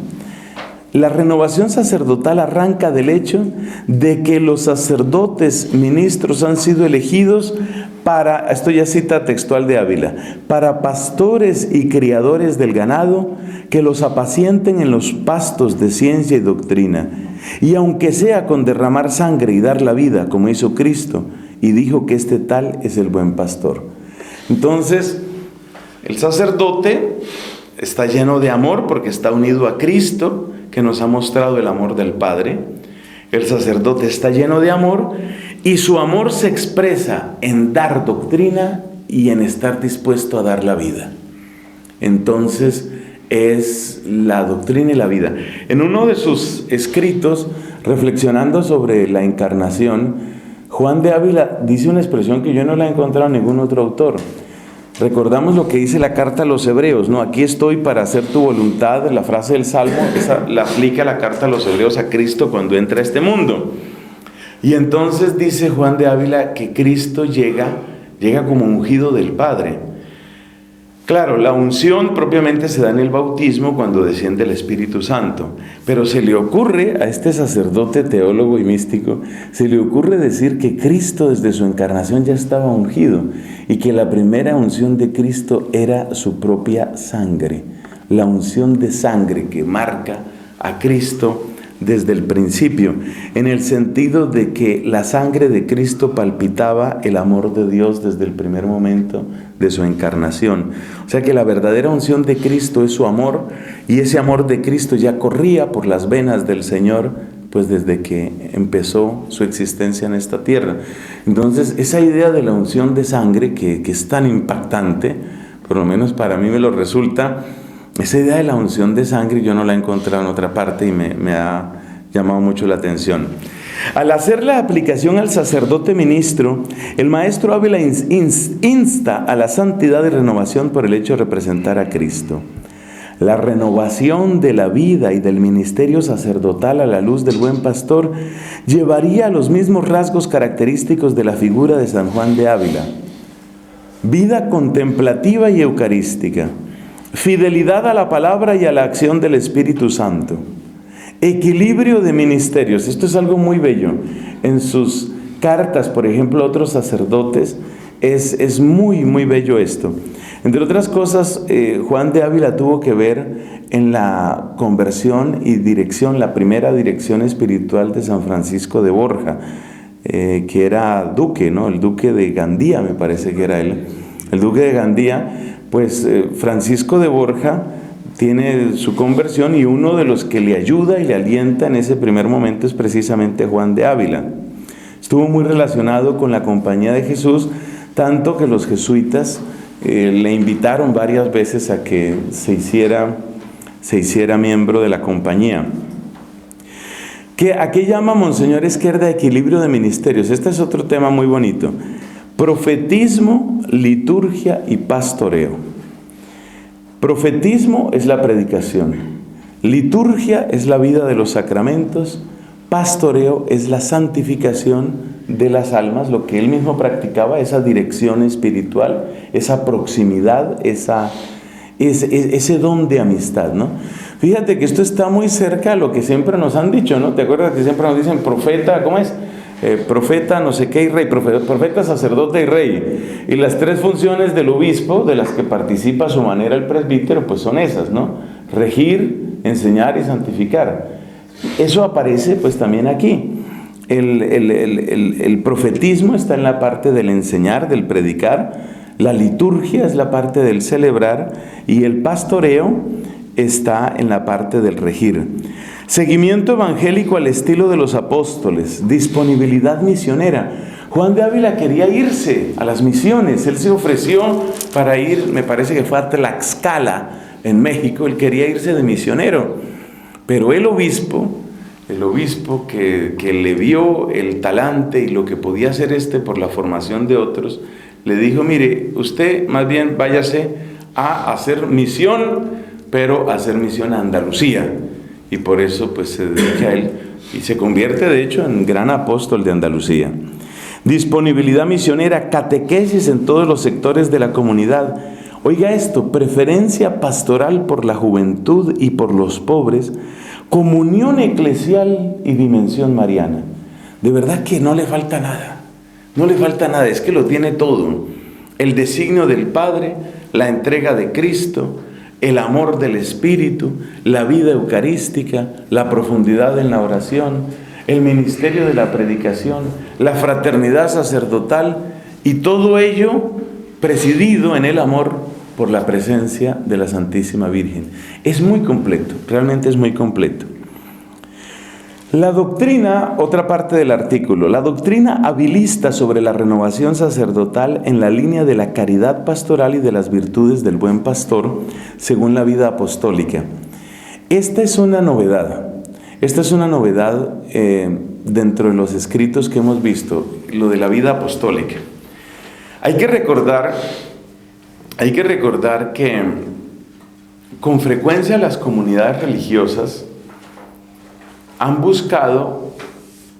La renovación sacerdotal arranca del hecho de que los sacerdotes ministros han sido elegidos para, esto ya cita textual de Ávila, para pastores y criadores del ganado que los apacienten en los pastos de ciencia y doctrina, y aunque sea con derramar sangre y dar la vida, como hizo Cristo, y dijo que este tal es el buen pastor. Entonces, el sacerdote está lleno de amor porque está unido a Cristo, que nos ha mostrado el amor del Padre. El sacerdote está lleno de amor y su amor se expresa en dar doctrina y en estar dispuesto a dar la vida. Entonces es la doctrina y la vida. En uno de sus escritos, reflexionando sobre la encarnación, Juan de Ávila dice una expresión que yo no la he encontrado en ningún otro autor. Recordamos lo que dice la carta a los Hebreos, ¿no? Aquí estoy para hacer tu voluntad. La frase del Salmo, esa la aplica la carta a los Hebreos a Cristo cuando entra a este mundo. Y entonces dice Juan de Ávila que Cristo llega como ungido del Padre. Claro, la unción propiamente se da en el bautismo cuando desciende el Espíritu Santo, pero se le ocurre a este sacerdote teólogo y místico, se le ocurre decir que Cristo desde su encarnación ya estaba ungido y que la primera unción de Cristo era su propia sangre, la unción de sangre que marca a Cristo desde el principio, en el sentido de que la sangre de Cristo palpitaba el amor de Dios desde el primer momento de su encarnación. O sea que la verdadera unción de Cristo es su amor, y ese amor de Cristo ya corría por las venas del Señor, pues desde que empezó su existencia en esta tierra. Entonces, esa idea de la unción de sangre que es tan impactante, por lo menos para mí me lo resulta. Esa idea de la unción de sangre yo no la he encontrado en otra parte y me ha llamado mucho la atención. Al hacer la aplicación al sacerdote ministro, el maestro Ávila insta a la santidad y renovación por el hecho de representar a Cristo. La renovación de la vida y del ministerio sacerdotal a la luz del buen pastor llevaría a los mismos rasgos característicos de la figura de San Juan de Ávila: vida contemplativa y eucarística, fidelidad a la palabra y a la acción del Espíritu Santo, equilibrio de ministerios. Esto es algo muy bello. En sus cartas, por ejemplo, a otros sacerdotes, es muy, muy bello esto. Entre otras cosas, Juan de Ávila tuvo que ver en la conversión y dirección, la primera dirección espiritual de San Francisco de Borja, que era duque, ¿no? El duque de Gandía, me parece que era él. El duque de Gandía. Pues Francisco de Borja tiene su conversión, y uno de los que le ayuda y le alienta en ese primer momento es precisamente Juan de Ávila. Estuvo muy relacionado con la Compañía de Jesús, tanto que los jesuitas le invitaron varias veces a que se hiciera miembro de la compañía. ¿A qué llama Monseñor Esquerda equilibrio de ministerios? Este es otro tema muy bonito. Profetismo, liturgia y pastoreo. Profetismo es la predicación, liturgia es la vida de los sacramentos, pastoreo es la santificación de las almas, lo que él mismo practicaba, esa dirección espiritual, esa proximidad, ese don de amistad, ¿no? Fíjate que esto está muy cerca a lo que siempre nos han dicho, ¿no? ¿Te acuerdas que siempre nos dicen profeta? ¿Cómo es? profeta, no sé qué y rey, profeta, sacerdote y rey. Y las tres funciones del obispo, de las que participa a su manera el presbítero, pues son esas, ¿no? Regir, enseñar y santificar. Eso aparece pues también aquí. El profetismo está en la parte del enseñar, del predicar. La liturgia es la parte del celebrar. Y el pastoreo está en la parte del regir. Seguimiento evangélico al estilo de los apóstoles. Disponibilidad misionera. Juan de Ávila quería irse a las misiones. Él se ofreció para ir, me parece que fue a Tlaxcala, en México. Él quería irse de misionero. Pero el obispo que le vio el talante y lo que podía hacer por la formación de otros, le dijo, mire, usted más bien váyase a hacer misión, pero a hacer misión a Andalucía. Y por eso pues se dedica a él y se convierte de hecho en gran apóstol de Andalucía. Disponibilidad misionera, catequesis en todos los sectores de la comunidad. Oiga esto, preferencia pastoral por la juventud y por los pobres, comunión eclesial y dimensión mariana. De verdad que no le falta nada. No le falta nada, es que lo tiene todo. El designio del Padre, la entrega de Cristo, el amor del Espíritu, la vida eucarística, la profundidad en la oración, el ministerio de la predicación, la fraternidad sacerdotal y todo ello presidido en el amor por la presencia de la Santísima Virgen. Es muy completo, realmente es muy completo. La doctrina, otra parte del artículo, la doctrina habilista sobre la renovación sacerdotal en la línea de la caridad pastoral y de las virtudes del buen pastor, según la vida apostólica. Esta es una novedad dentro de los escritos que hemos visto, lo de la vida apostólica. Hay que recordar que con frecuencia las comunidades religiosas han buscado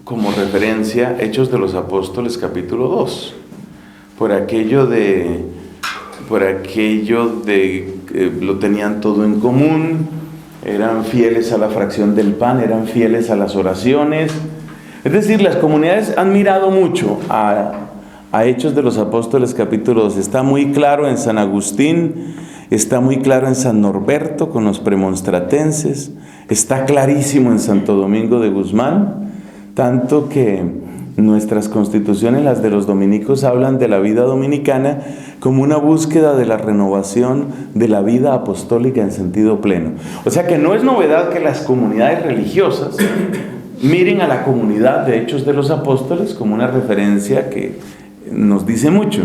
como referencia Hechos de los Apóstoles capítulo 2, por aquello de lo tenían todo en común, eran fieles a la fracción del pan, eran fieles a las oraciones. Es decir, las comunidades han mirado mucho a Hechos de los Apóstoles capítulo 2. Está muy claro en San Agustín, está muy claro en San Norberto con los premonstratenses, está clarísimo en Santo Domingo de Guzmán, tanto que nuestras constituciones, las de los dominicos, hablan de la vida dominicana como una búsqueda de la renovación de la vida apostólica en sentido pleno. O sea que no es novedad que las comunidades religiosas miren a la comunidad de Hechos de los Apóstoles como una referencia que nos dice mucho.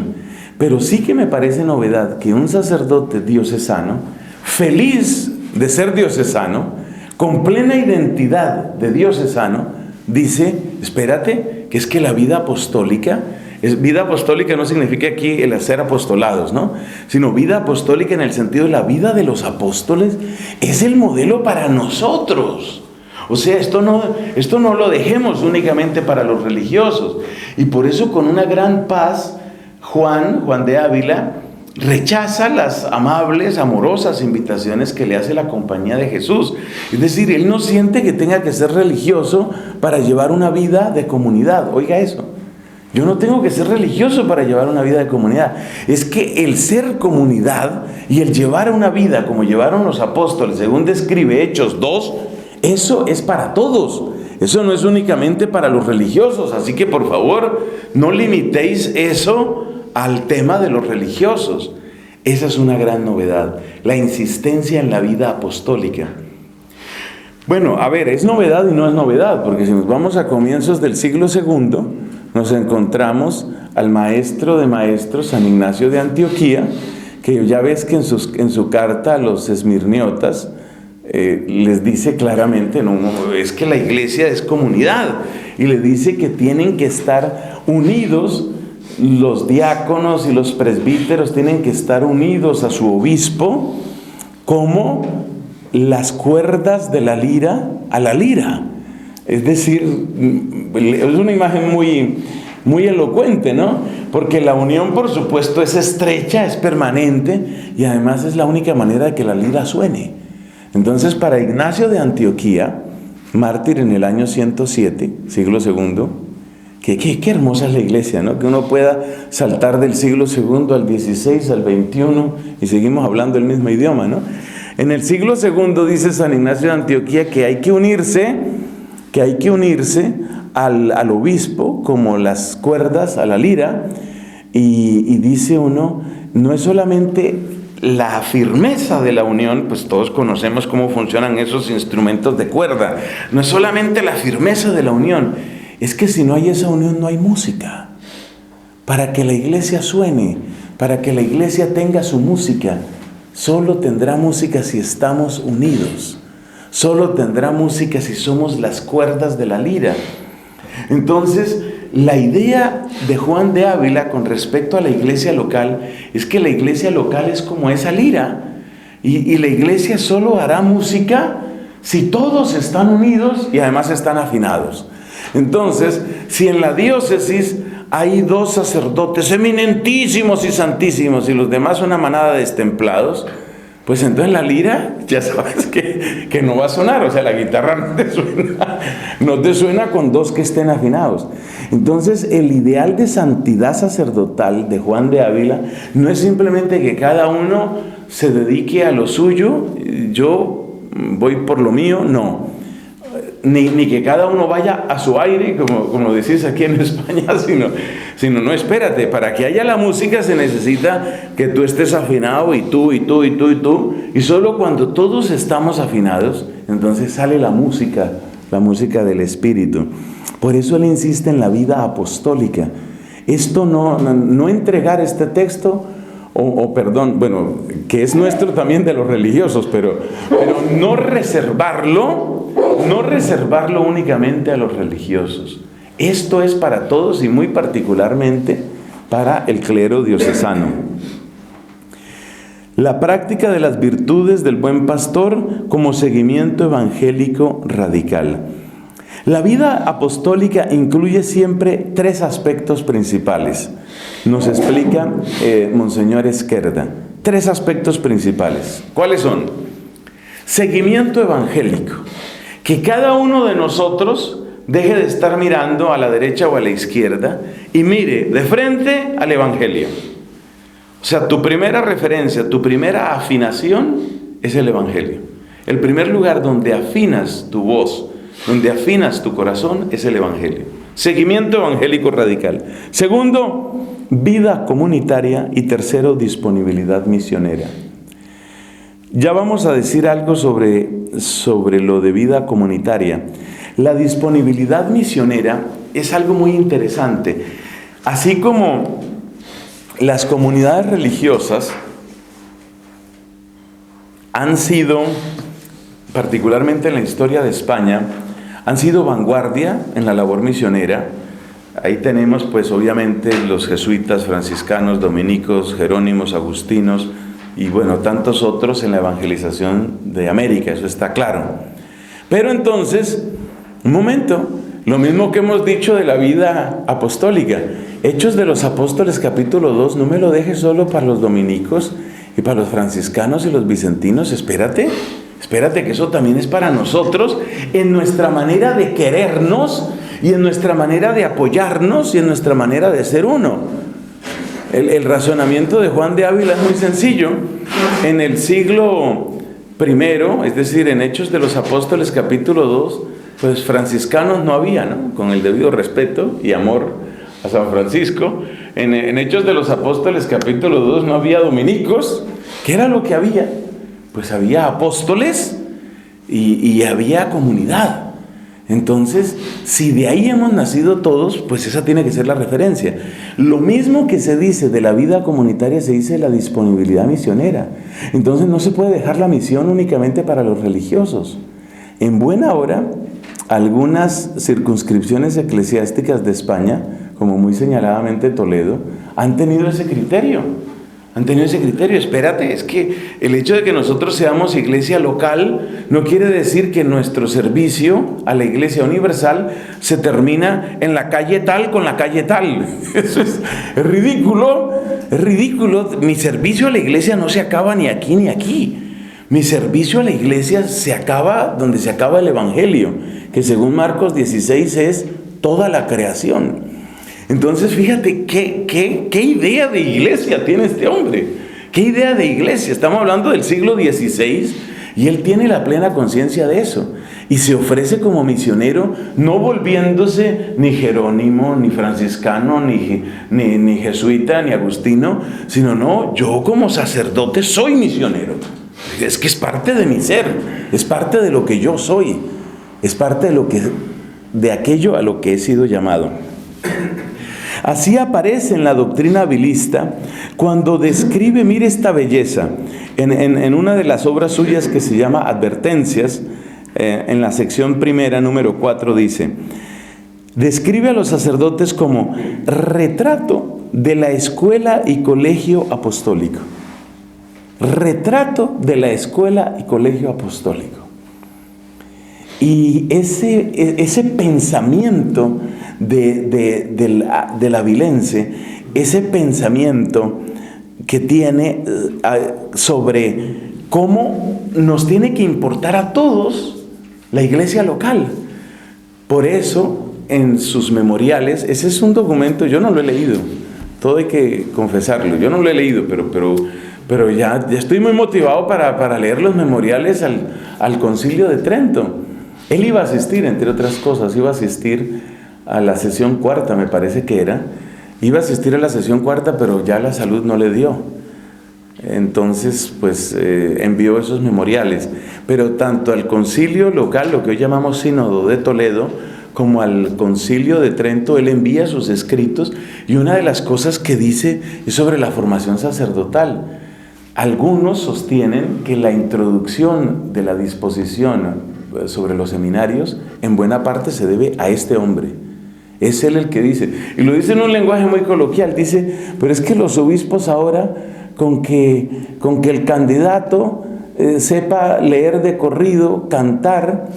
Pero sí que me parece novedad que un sacerdote diocesano, feliz de ser diocesano, con plena identidad de diocesano, dice, espérate, que es que la vida apostólica no significa aquí el hacer apostolados, ¿no? Sino vida apostólica en el sentido de la vida de los apóstoles es el modelo para nosotros. O sea, esto no lo dejemos únicamente para los religiosos. Y por eso con una gran paz, Juan de Ávila, rechaza las amables, amorosas invitaciones que le hace la compañía de Jesús. Es decir, él no siente que tenga que ser religioso para llevar una vida de comunidad. Oiga eso. Yo no tengo que ser religioso para llevar una vida de comunidad. Es que el ser comunidad y el llevar una vida como llevaron los apóstoles, según describe Hechos 2, eso es para todos. Eso no es únicamente para los religiosos. Así que por favor, no limitéis eso al tema de los religiosos. Esa es una gran novedad, la insistencia en la vida apostólica. Bueno, a ver, es novedad y no es novedad, porque si nos vamos a comienzos del siglo II, nos encontramos al maestro de maestros, San Ignacio de Antioquía, que ya ves que en su carta a los esmirniotas les dice claramente, no, es que la iglesia es comunidad, y le dice que tienen que estar unidos. Los diáconos y los presbíteros tienen que estar unidos a su obispo como las cuerdas de la lira a la lira. Es decir, es una imagen muy elocuente, ¿no? Porque la unión, por supuesto, es estrecha, es permanente y además es la única manera de que la lira suene. Entonces, para Ignacio de Antioquía, mártir en el año 107, siglo II, Qué hermosa es la iglesia, ¿no? Que uno pueda saltar del siglo II al XVI, al XXI, y seguimos hablando el mismo idioma, ¿no? En el siglo II dice San Ignacio de Antioquía que hay que unirse al obispo como las cuerdas a la lira, y dice uno, no es solamente la firmeza de la unión, pues todos conocemos cómo funcionan esos instrumentos de cuerda, no es solamente la firmeza de la unión, es que si no hay esa unión no hay música. Para que la iglesia suene, para que la iglesia tenga su música, solo tendrá música si estamos unidos. Solo tendrá música si somos las cuerdas de la lira. Entonces, la idea de Juan de Ávila con respecto a la iglesia local es que la iglesia local es como esa lira, y la iglesia solo hará música si todos están unidos y además están afinados. Entonces, si en la diócesis hay 2 sacerdotes eminentísimos y santísimos y los demás una manada de destemplados, pues entonces la lira, ya sabes que no va a sonar, o sea, la guitarra no te suena con 2 que estén afinados. Entonces, el ideal de santidad sacerdotal de Juan de Ávila no es simplemente que cada uno se dedique a lo suyo, yo voy por lo mío, no. Ni que cada uno vaya a su aire, como decís aquí en España, sino no, espérate, para que haya la música se necesita que tú estés afinado, y tú, y solo cuando todos estamos afinados, entonces sale la música del Espíritu. Por eso él insiste en la vida apostólica. Esto no entregar este texto, perdón, bueno, que es nuestro también de los religiosos, pero no reservarlo únicamente a los religiosos. Esto es para todos y muy particularmente para el clero diocesano. La práctica de las virtudes del buen pastor como seguimiento evangélico radical. La vida apostólica incluye siempre 3 aspectos principales. Nos explica Monseñor Esquerda. 3 aspectos principales. ¿Cuáles son? Seguimiento evangélico. Que cada uno de nosotros deje de estar mirando a la derecha o a la izquierda y mire de frente al Evangelio. O sea, tu primera referencia, tu primera afinación es el Evangelio. El primer lugar donde afinas tu voz, donde afinas tu corazón, es el Evangelio. Seguimiento evangélico radical. Segundo, vida comunitaria. Y tercero, disponibilidad misionera. Ya vamos a decir algo sobre lo de vida comunitaria. La disponibilidad misionera es algo muy interesante. Así como las comunidades religiosas han sido, particularmente en la historia de España, han sido vanguardia en la labor misionera. Ahí tenemos pues obviamente los jesuitas, franciscanos, dominicos, jerónimos, agustinos y bueno, tantos otros en la evangelización de América, eso está claro. Pero entonces, un momento, lo mismo que hemos dicho de la vida apostólica. Hechos de los Apóstoles capítulo 2, no me lo dejes solo para los dominicos y para los franciscanos y los vicentinos, espérate que eso también es para nosotros, en nuestra manera de querernos y en nuestra manera de apoyarnos y en nuestra manera de ser uno. El razonamiento de Juan de Ávila es muy sencillo. En el siglo I, es decir, en Hechos de los Apóstoles capítulo 2, pues franciscanos no había, ¿no? Con el debido respeto y amor a San Francisco. En Hechos de los Apóstoles capítulo 2 no había dominicos. ¿Qué era lo que había? Pues había apóstoles y había comunidad. Entonces, si de ahí hemos nacido todos, pues esa tiene que ser la referencia. Lo mismo que se dice de la vida comunitaria se dice de la disponibilidad misionera. Entonces no se puede dejar la misión únicamente para los religiosos. En buena hora, algunas circunscripciones eclesiásticas de España, como muy señaladamente Toledo, han tenido ese criterio. Espérate, es que el hecho de que nosotros seamos iglesia local no quiere decir que nuestro servicio a la iglesia universal se termina en la calle tal con la calle tal. Eso es ridículo. Mi servicio a la iglesia no se acaba ni aquí ni aquí. Mi servicio a la iglesia se acaba donde se acaba el Evangelio, que según Marcos 16 es toda la creación. Entonces, fíjate qué idea de iglesia tiene este hombre. ¿Qué idea de iglesia? Estamos hablando del siglo XVI y él tiene la plena conciencia de eso. Y se ofrece como misionero, no volviéndose ni jerónimo, ni franciscano, ni jesuita, ni agustino, sino no, yo como sacerdote soy misionero. Es que es parte de mi ser, es parte de lo que yo soy, es parte de aquello a lo que he sido llamado. Así aparece en la doctrina abilista cuando describe, mire esta belleza, en una de las obras suyas que se llama Advertencias, en la sección primera, número 4, dice, describe a los sacerdotes como retrato de la escuela y colegio apostólico. Retrato de la escuela y colegio apostólico. Y ese pensamiento del avilense, ese pensamiento que tiene sobre cómo nos tiene que importar a todos la iglesia local. Por eso, en sus memoriales, ese es un documento, yo no lo he leído, todo hay que confesarlo, yo no lo he leído, pero ya estoy muy motivado para leer los memoriales al Concilio de Trento. Él iba a asistir, entre otras cosas, iba a asistir a la sesión cuarta, me parece que era. Iba a asistir a la sesión cuarta, pero ya la salud no le dio. Entonces, pues, envió esos memoriales. Pero tanto al concilio local, lo que hoy llamamos Sínodo de Toledo, como al Concilio de Trento, él envía sus escritos. Y una de las cosas que dice es sobre la formación sacerdotal. Algunos sostienen que la introducción de la disposición sobre los seminarios, en buena parte se debe a este hombre. Es él el que dice, y lo dice en un lenguaje muy coloquial, dice, pero es que los obispos ahora, con que el candidato sepa leer de corrido, cantar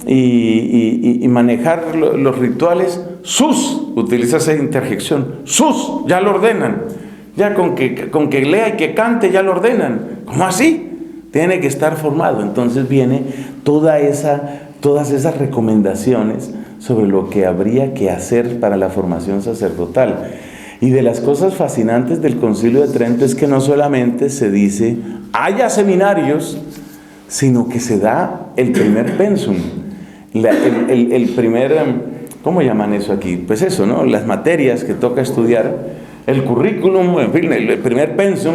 y manejar los rituales, utiliza esa interjección, ya lo ordenan, ya con que lea y que cante ya lo ordenan. ¿Cómo así? Tiene que estar formado. Entonces viene todas esas recomendaciones sobre lo que habría que hacer para la formación sacerdotal. Y de las cosas fascinantes del Concilio de Trento es que no solamente se dice haya seminarios, sino que se da el primer pensum, el primer, ¿cómo llaman eso aquí? Pues eso, ¿no? Las materias que toca estudiar, el currículum, en fin, el primer pensum,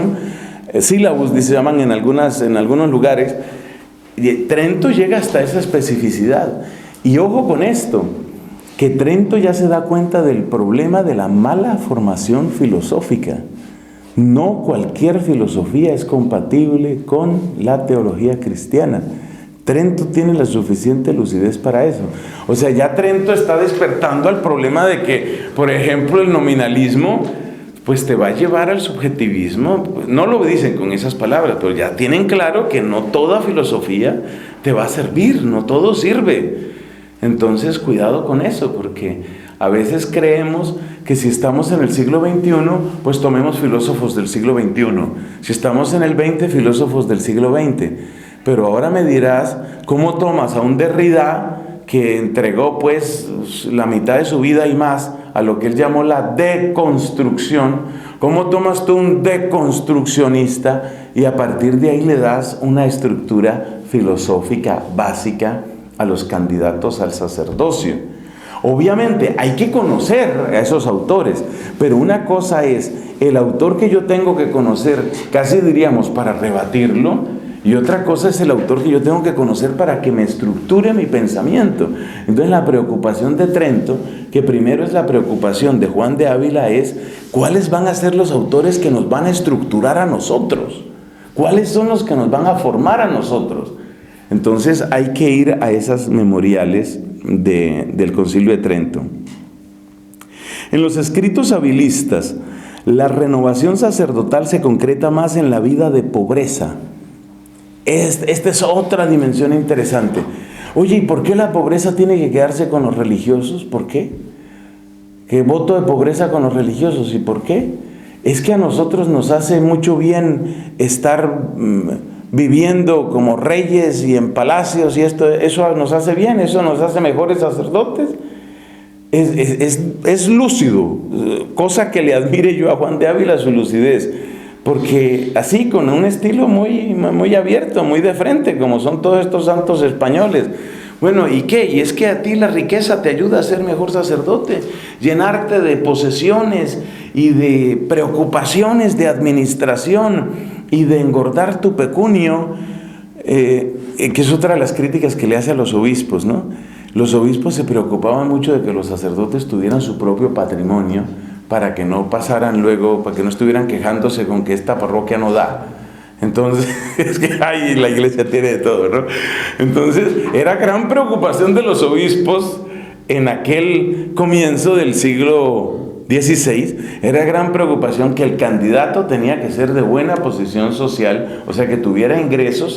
sílabus, se llaman en algunos lugares. Y Trento llega hasta esa especificidad. Y ojo con esto, que Trento ya se da cuenta del problema de la mala formación filosófica. No cualquier filosofía es compatible con la teología cristiana. Trento tiene la suficiente lucidez para eso. O sea, ya Trento está despertando al problema de que, por ejemplo, el nominalismo pues te va a llevar al subjetivismo. No lo dicen con esas palabras, pero ya tienen claro que no toda filosofía te va a servir, no todo sirve. Entonces, cuidado con eso, porque a veces creemos que si estamos en el siglo XXI, pues tomemos filósofos del siglo XXI. Si estamos en el XX, filósofos del siglo XX. Pero ahora me dirás, ¿cómo tomas a un Derrida que entregó pues la mitad de su vida y más a lo que él llamó la deconstrucción? ¿Cómo tomas tú un deconstruccionista y a partir de ahí le das una estructura filosófica básica a los candidatos al sacerdocio? Obviamente hay que conocer a esos autores, pero una cosa es el autor que yo tengo que conocer, casi diríamos para rebatirlo, y otra cosa es el autor que yo tengo que conocer para que me estructure mi pensamiento. Entonces la preocupación de Trento, que primero es la preocupación de Juan de Ávila, es ¿cuáles van a ser los autores que nos van a estructurar a nosotros? ¿Cuáles son los que nos van a formar a nosotros? Entonces hay que ir a esas memoriales del Concilio de Trento. En los escritos abilistas, la renovación sacerdotal se concreta más en la vida de pobreza. Esta es otra dimensión interesante. Oye, ¿y por qué la pobreza tiene que quedarse con los religiosos? ¿Por qué? ¿Qué voto de pobreza con los religiosos? ¿Y por qué? Es que a nosotros nos hace mucho bien estar viviendo como reyes y en palacios, y eso nos hace bien, eso nos hace mejores sacerdotes. es lúcido, cosa que le admire yo a Juan de Ávila, su lucidez, porque así, con un estilo muy abierto, muy de frente, como son todos estos santos españoles. Bueno, ¿y qué? Y es que a ti la riqueza te ayuda a ser mejor sacerdote, llenarte de posesiones y de preocupaciones de administración y de engordar tu pecunio, que es otra de las críticas que le hace a los obispos, ¿no? Los obispos se preocupaban mucho de que los sacerdotes tuvieran su propio patrimonio para que no pasaran luego, para que no estuvieran quejándose con que esta parroquia no da. Entonces, es que ay, la iglesia tiene de todo, ¿no? Entonces, era gran preocupación de los obispos en aquel comienzo del siglo XVI, era gran preocupación que el candidato tenía que ser de buena posición social, o sea, que tuviera ingresos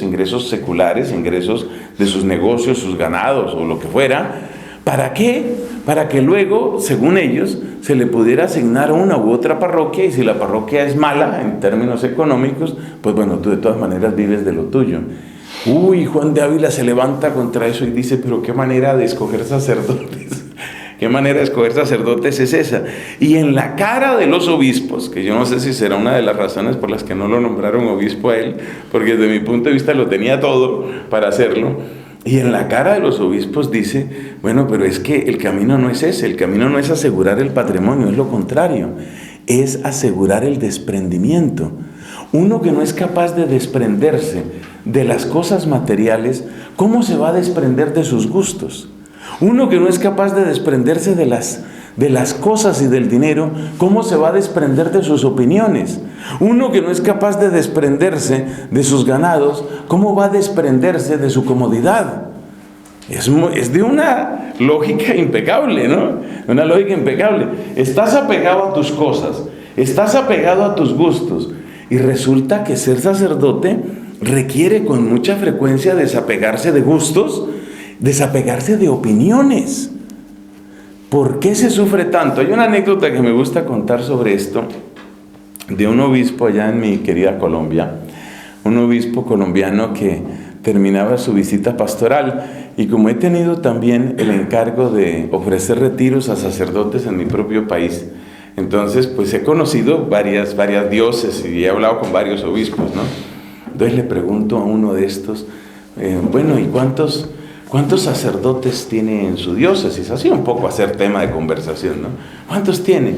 seculares, ingresos de sus negocios, sus ganados o lo que fuera. ¿Para qué? Para que luego, según ellos, se le pudiera asignar una u otra parroquia, y si la parroquia es mala en términos económicos, pues bueno, tú de todas maneras vives de lo tuyo. Uy, Juan de Ávila se levanta contra eso y dice, pero qué manera de escoger sacerdotes. ¿Qué manera de escoger sacerdotes es esa? Y en la cara de los obispos, que yo no sé si será una de las razones por las que no lo nombraron obispo a él, porque desde mi punto de vista lo tenía todo para hacerlo, y en la cara de los obispos dice, bueno, pero es que el camino no es ese, el camino no es asegurar el patrimonio, es lo contrario, es asegurar el desprendimiento. Uno que no es capaz de desprenderse de las cosas materiales, ¿cómo se va a desprender de sus gustos? Uno que no es capaz de desprenderse de las cosas y del dinero, ¿cómo se va a desprender de sus opiniones? Uno que no es capaz de desprenderse de sus ganados, ¿cómo va a desprenderse de su comodidad? Es de una lógica impecable, ¿no? Una lógica impecable. Estás apegado a tus cosas, estás apegado a tus gustos, y resulta que ser sacerdote requiere con mucha frecuencia desapegarse de gustos, desapegarse de opiniones. ¿Por qué se sufre tanto? Hay una anécdota que me gusta contar sobre esto, de un obispo allá en mi querida Colombia, un obispo colombiano que terminaba su visita pastoral, y como he tenido también el encargo de ofrecer retiros a sacerdotes en mi propio país, entonces pues he conocido varias diócesis y he hablado con varios obispos, ¿no? Entonces le pregunto a uno de estos, bueno, ¿y cuántos sacerdotes tiene en su diócesis? Así un poco hacer tema de conversación, ¿no? ¿Cuántos tiene?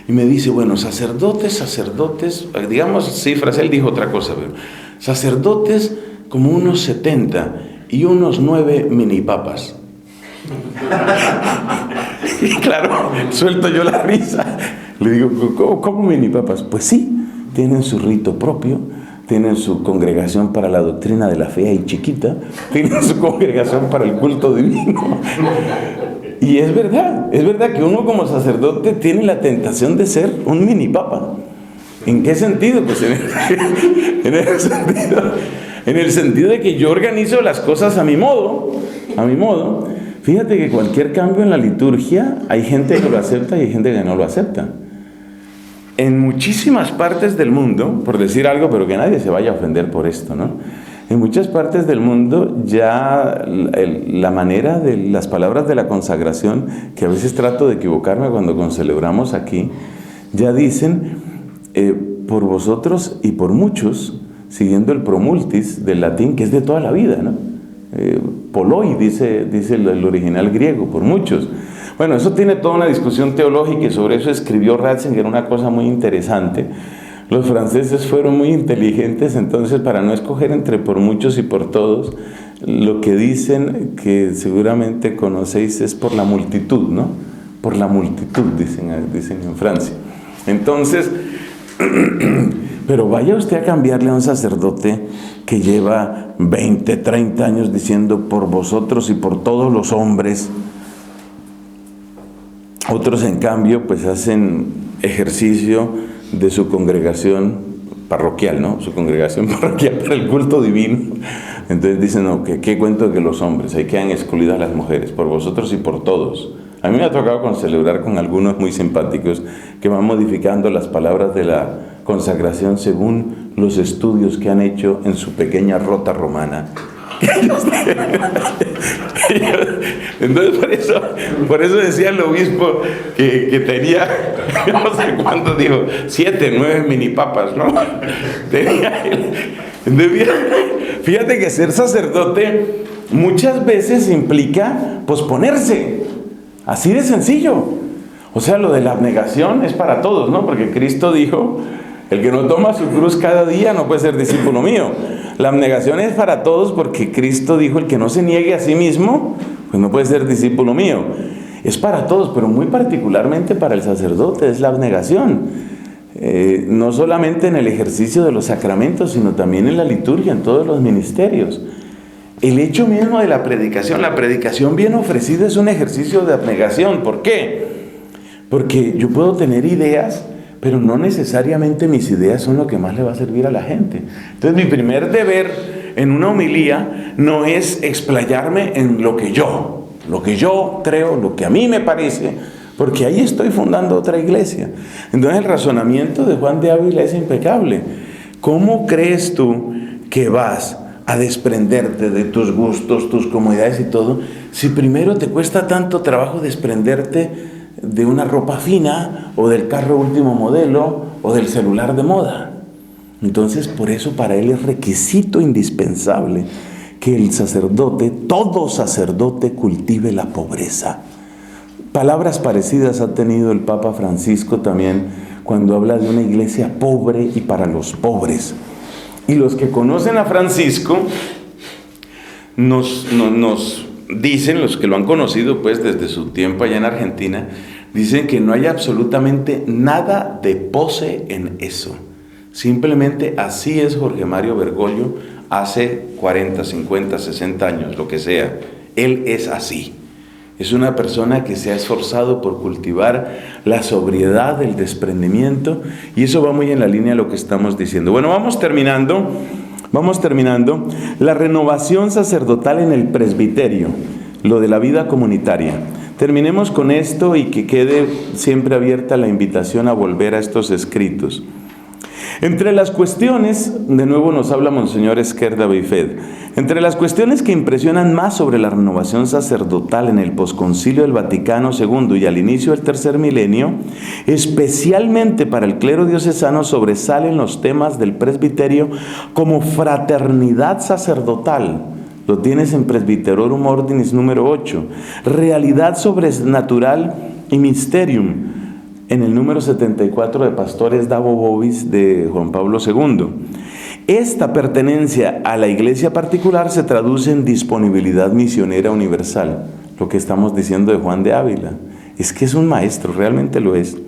Y me dice, bueno, sacerdotes, digamos cifras, él dijo otra cosa, pero sacerdotes como unos 70 y unos 9 minipapas. Y claro, suelto yo la risa. Le digo, ¿cómo minipapas? Pues sí, tienen su rito propio, tienen su congregación para la doctrina de la fe y chiquita, tienen su congregación para el culto divino. Y es verdad que uno como sacerdote tiene la tentación de ser un mini papa. ¿En qué sentido? Pues en el sentido de que yo organizo las cosas a mi modo. Fíjate que cualquier cambio en la liturgia, hay gente que lo acepta y hay gente que no lo acepta. En muchísimas partes del mundo, por decir algo, pero que nadie se vaya a ofender por esto, ¿no? En muchas partes del mundo ya la manera de las palabras de la consagración, que a veces trato de equivocarme cuando concelebramos aquí, ya dicen por vosotros y por muchos, siguiendo el promultis del latín, que es de toda la vida, ¿no? Poloi dice el original griego, por muchos. Bueno, eso tiene toda una discusión teológica y sobre eso escribió Ratzinger una cosa muy interesante. Los franceses fueron muy inteligentes, entonces para no escoger entre por muchos y por todos, lo que dicen, que seguramente conocéis, es por la multitud, ¿no? Por la multitud, dicen en Francia. Entonces, pero vaya usted a cambiarle a un sacerdote que lleva 20, 30 años diciendo por vosotros y por todos los hombres. Otros, en cambio, pues hacen ejercicio de su congregación parroquial, ¿no? Su congregación parroquial para el culto divino. Entonces dicen, no, ¿qué cuento de que los hombres? Ahí quedan excluidas las mujeres, por vosotros y por todos. A mí me ha tocado concelebrar con algunos muy simpáticos que van modificando las palabras de la consagración según los estudios que han hecho en su pequeña rota romana, Entonces por eso decía el obispo que tenía, no sé cuántos dijo, 7, 9 mini papas, ¿no? Entonces, fíjate que ser sacerdote muchas veces implica posponerse, así de sencillo. O sea, lo de la abnegación es para todos, ¿no? Porque Cristo dijo, el que no toma su cruz cada día no puede ser discípulo mío. La abnegación es para todos porque Cristo dijo, el que no se niegue a sí mismo, pues no puede ser discípulo mío. Es para todos, pero muy particularmente para el sacerdote es la abnegación. No solamente en el ejercicio de los sacramentos, sino también en la liturgia, en todos los ministerios. El hecho mismo de la predicación bien ofrecida es un ejercicio de abnegación. ¿Por qué? Porque yo puedo tener ideas, pero no necesariamente mis ideas son lo que más le va a servir a la gente. Entonces mi primer deber en una homilía no es explayarme en lo que yo creo, lo que a mí me parece, porque ahí estoy fundando otra iglesia. Entonces el razonamiento de Juan de Ávila es impecable. ¿Cómo crees tú que vas a desprenderte de tus gustos, tus comodidades y todo, si primero te cuesta tanto trabajo desprenderte de una ropa fina o del carro último modelo o del celular de moda? Entonces, por eso para él es requisito indispensable que el sacerdote, todo sacerdote, cultive la pobreza. Palabras parecidas ha tenido el Papa Francisco también cuando habla de una iglesia pobre y para los pobres. Y los que conocen a Francisco nos dicen, los que lo han conocido pues desde su tiempo allá en Argentina, dicen que no hay absolutamente nada de pose en eso. Simplemente así es Jorge Mario Bergoglio hace 40, 50, 60 años, lo que sea. Él es así. Es una persona que se ha esforzado por cultivar la sobriedad, el desprendimiento, y eso va muy en la línea de lo que estamos diciendo. Bueno, vamos terminando. La renovación sacerdotal en el presbiterio, lo de la vida comunitaria. Terminemos con esto y que quede siempre abierta la invitación a volver a estos escritos. Entre las cuestiones, de nuevo nos habla Monseñor Esquerda Beifed, entre las cuestiones que impresionan más sobre la renovación sacerdotal en el posconcilio del Vaticano II y al inicio del tercer milenio, especialmente para el clero diocesano, sobresalen los temas del presbiterio como fraternidad sacerdotal. Lo tienes en Presbyterorum Ordinis número 8, realidad sobrenatural y mysterium, en el número 74 de Pastores Dabo Vobis de Juan Pablo II. Esta pertenencia a la iglesia particular se traduce en disponibilidad misionera universal, lo que estamos diciendo de Juan de Ávila. Es que es un maestro, realmente lo es.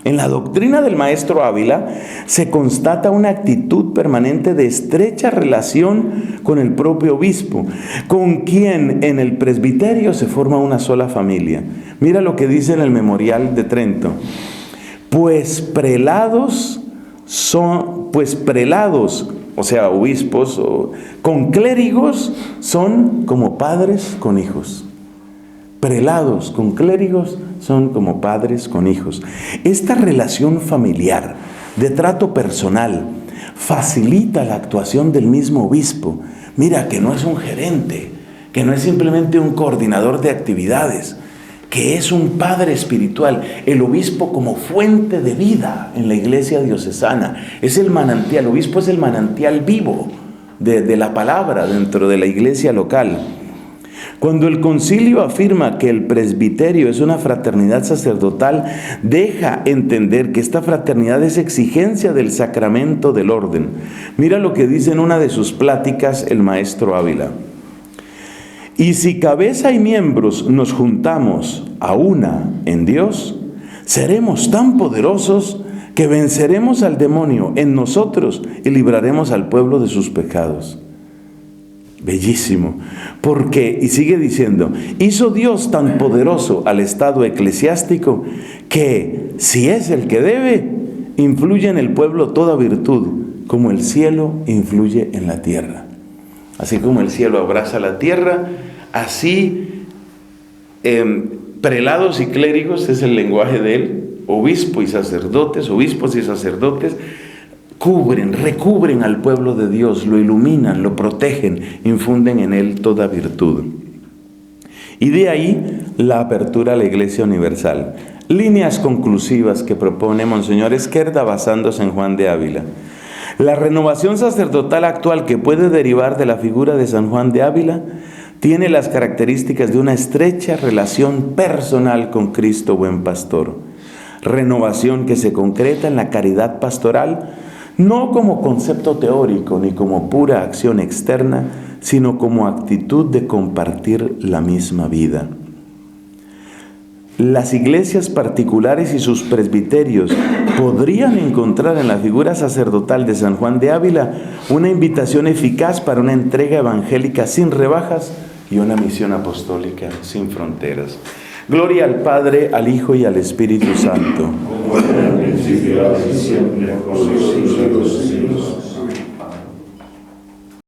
En la doctrina del maestro Ávila se constata una actitud permanente de estrecha relación con el propio obispo, con quien en el presbiterio se forma una sola familia. Mira lo que dice en el Memorial de Trento. Pues prelados, o sea, obispos, con clérigos, son como padres con hijos. Prelados con clérigos son como padres con hijos. Esta relación familiar, de trato personal, facilita la actuación del mismo obispo. Mira, que no es un gerente, que no es simplemente un coordinador de actividades, que es un padre espiritual, el obispo como fuente de vida en la iglesia diocesana. Es el manantial, el obispo es el manantial vivo de la palabra dentro de la iglesia local. Cuando el concilio afirma que el presbiterio es una fraternidad sacerdotal, deja entender que esta fraternidad es exigencia del sacramento del orden. Mira lo que dice en una de sus pláticas el maestro Ávila. Y si cabeza y miembros nos juntamos a una en Dios, seremos tan poderosos que venceremos al demonio en nosotros y libraremos al pueblo de sus pecados. Bellísimo, porque, y sigue diciendo, hizo Dios tan poderoso al estado eclesiástico que, si es el que debe, influye en el pueblo toda virtud, como el cielo influye en la tierra. Así como el cielo abraza la tierra, así prelados y clérigos, es el lenguaje de él, obispos y sacerdotes, recubren al pueblo de Dios, lo iluminan, lo protegen, infunden en él toda virtud. Y de ahí la apertura a la Iglesia Universal. Líneas conclusivas que propone Monseñor Esquerda basándose en Juan de Ávila. La renovación sacerdotal actual que puede derivar de la figura de San Juan de Ávila tiene las características de una estrecha relación personal con Cristo Buen Pastor. Renovación que se concreta en la caridad pastoral, no como concepto teórico ni como pura acción externa, sino como actitud de compartir la misma vida. Las iglesias particulares y sus presbiterios podrían encontrar en la figura sacerdotal de San Juan de Ávila una invitación eficaz para una entrega evangélica sin rebajas y una misión apostólica sin fronteras. Gloria al Padre, al Hijo y al Espíritu Santo. Como en el principio, ahora y siempre, por los siglos de los siglos.